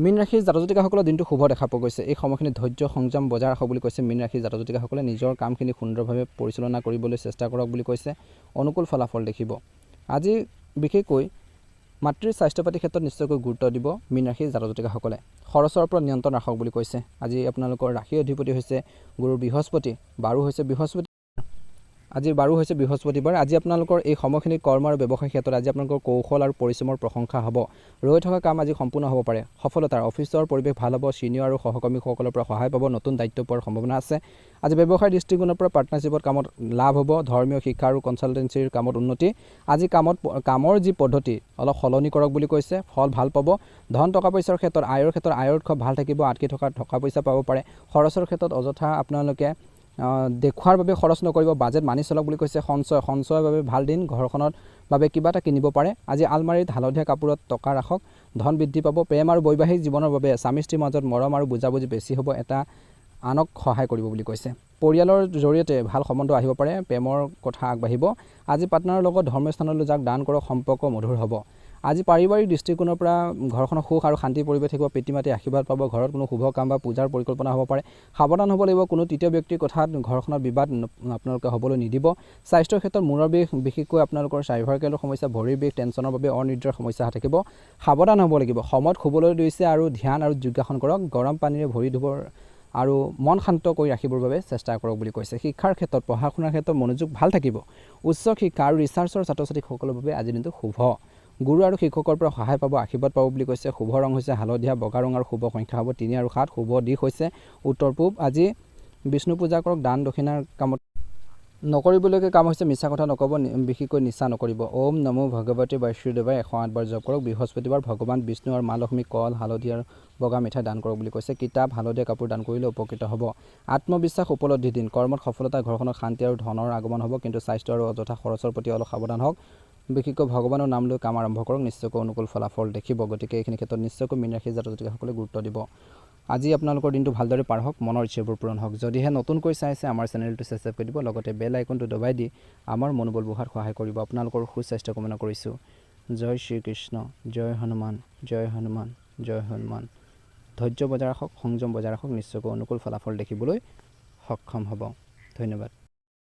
মীন ৰাশিৰ জাতক-জাতিকাসকলৰ দিনটো শুভ দেখা পোৱা গৈছে। এই সময়খিনি ধৈৰ্য সংযম বজাই ৰাখক বুলি কৈছে। মীন ৰাশিৰ জাতক-জাতিকাসকলে নিজৰ কামখিনি সুন্দৰভাৱে পৰিচালনা কৰিবলৈ চেষ্টা কৰক বুলি কৈছে। অনুকূল ফলাফল দেখিব। আজি বিশেষকৈ মাতৃৰ স্বাস্থ্য পাতিৰ ক্ষেত্ৰত নিশ্চয়কৈ গুৰুত্ব দিব মীন ৰাশিৰ জাতক-জাতিকাসকলে। খৰচৰ ওপৰত নিয়ন্ত্ৰণ ৰাখক বুলি কৈছে। আজি আপোনালোকৰ ৰাশিৰ অধিপতি হৈছে গুৰু বৃহস্পতি, বাৰো হৈছে বৃহস্পতি। আজি বাৰো হৈছে বৃহস্পতিবাৰ। আজি আপোনালোকৰ এই সময়খিনিত কৰ্ম আৰু ব্যৱসায় ক্ষেত্ৰত আজি আপোনালোকৰ কৌশল আৰু পৰিশ্ৰমৰ প্ৰশংসা হ'ব। ৰৈ থকা কাম আজি সম্পূৰ্ণ হ'ব পাৰে। সফলতাৰ অফিচৰ পৰিৱেশ ভাল হ'ব। ছিনিয়ৰ আৰু সহকৰ্মীসকলৰ পৰা সহায় পাব। নতুন দায়িত্ব পোৱাৰ সম্ভাৱনা আছে। আজি ব্যৱসায়ৰ দৃষ্টিকোণৰ পৰা পাৰ্টনাৰশ্বিপত কামত লাভ হ'ব। ধৰ্মীয় শিক্ষা আৰু কনচালটেঞ্চিৰ কামত উন্নতি। আজি কামৰ যি পদ্ধতি অলপ সলনি কৰক বুলি কৈছে। ফল ভাল পাব। ধন টকা পইচাৰ ক্ষেত্ৰত আয়ৰ উৎস ভাল থাকিব। আটকি থকা টকা পইচা পাব পাৰে। খৰচৰ ক্ষেত্ৰত অযথা আপোনালোকে দেখুৱাৰ বাবে খৰচ নকৰিব। বাজেট মানি চলক বুলি কৈছে। সঞ্চয়ৰ বাবে ভাল দিন। ঘৰখনৰ বাবে কিবা এটা কিনিব পাৰে। আজি আলমাৰীত হালধীয়া কাপোৰত টকা ৰাখক। ধন বৃদ্ধি পাব। প্ৰেম আৰু বৈবাহিক জীৱনৰ বাবে স্বামী স্ত্ৰীৰ মাজত মৰম আৰু বুজাবুজি বেছি হ'ব। এটা আনক সহায় কৰিব বুলি কৈছে। পৰিয়ালৰ জৰিয়তে ভাল সম্বন্ধ আহিব পাৰে। প্ৰেমৰ কথা আগবাঢ়িব। আজি পাৰ্টনাৰৰ লগত ধৰ্মীয় স্থানলৈ যাওক। দান কৰক। সম্পৰ্ক মধুৰ হ'ব। আজি পাৰিবাৰিক দৃষ্টিকোণৰ পৰা ঘৰখনৰ সুখ আৰু শান্তিৰ পৰিৱেশ থাকিব। পিতৃ মাতৃৰ আশীৰ্বাদ পাব। ঘৰত কোনো শুভ কাম বা পূজাৰ পৰিকল্পনা হ'ব পাৰে। সাৱধান হ'ব লাগিব। কোনো তৃতীয় ব্যক্তিৰ কথাত ঘৰখনত বিবাদ আপোনালোকে হ'বলৈ নিদিব। স্বাস্থ্যৰ ক্ষেত্ৰত মূৰৰ বিষ, বিশেষকৈ আপোনালোকৰ চাৰ্ভাইকেলৰ সমস্যা, ভৰিৰ বিষ, টেনচনৰ বাবে অনিদ্ৰাৰ সমস্যা থাকিব। সাৱধান হ'ব লাগিব। সময়ত শুবলৈ দিছে আৰু ধ্যান আৰু যোগাসন কৰক। গৰম পানীৰে ভৰি ধুব আৰু মন শান্ত কৰি ৰাখিবৰ বাবে চেষ্টা কৰক বুলি কৈছে। শিক্ষাৰ ক্ষেত্ৰত পঢ়া শুনাৰ ক্ষেত্ৰত মনোযোগ ভাল থাকিব। উচ্চ শিক্ষা আৰু ৰিচাৰ্চৰ ছাত্ৰ ছাত্ৰীসকলৰ বাবে আজিৰ দিনটো শুভ। গুৰু আৰু শিক্ষকৰ পৰা সহায় পাব। আশীৰ্বাদ পাব বুলি কৈছে। শুভ ৰং হৈছে হালধীয়া, বগা ৰং আৰু শুভ সংখ্যা হ'ব 3 আৰু 7। শুভ দিশ হৈছে উত্তৰ পূব। আজি বিষ্ণু পূজা কৰক। দান দক্ষিণাৰ কামত নকৰিবলগীয়া কাম হৈছে মিছা কথা নক'ব, বিশেষকৈ নিচা নকৰিব। ওম নমো ভগৱতী বৈষ্ণুদেৱাই 108 বাৰ জপ কৰক। বৃহস্পতিবাৰ ভগৱান বিষ্ণু আৰু মা লক্ষ্মী কল, হালধি আৰু বগা মিঠাই দান কৰক বুলি কৈছে। কিতাপ, হালধীয়া কাপোৰ দান কৰিলে উপকৃত হ'ব। আত্মবিশ্বাস উপলব্ধি দিন। কৰ্মত সফলতা, ঘৰখনত শান্তি আৰু ধনৰ আগমন হ'ব, কিন্তু স্বাস্থ্য আৰু অযথা খৰচৰ প্ৰতি অলপ সাৱধান হওক। বিশেষকৈ ভগৱানৰ নাম লৈ কাম আৰম্ভ কৰক। নিশ্চয়কৈ অনুকূল ফলাফল দেখিব। গতিকে এইখিনি ক্ষেত্ৰত নিশ্চয়কৈ মীন ৰাশিৰ জাতক-জাতিকাসকলে গুৰুত্ব দিব। আজি আপোনালোকৰ দিনটো ভালদৰে পাৰ হওক। মনৰ ইচ্ছাবোৰ পূৰণ হওক। যদিহে নতুনকৈ চাই আছে আমাৰ চেনেলটো ছাবস্ক্ৰাইব কৰি দিব, লগতে বেল আইকনটো দবাই দি আমাৰ মনোবল বঢ়োৱাত সহায় কৰিব। আপোনালোকৰ সুস্বাস্থ্য কামনা কৰিছোঁ। জয় শ্ৰীকৃষ্ণ, জয় হনুমান, জয় হনুমান, জয় হনুমান। ধৈৰ্য বজাই ৰাখক, সংযম বজাই ৰাখক। নিশ্চয়কৈ অনুকূল ফলাফল দেখিবলৈ সক্ষম হ'ব। ধন্যবাদ।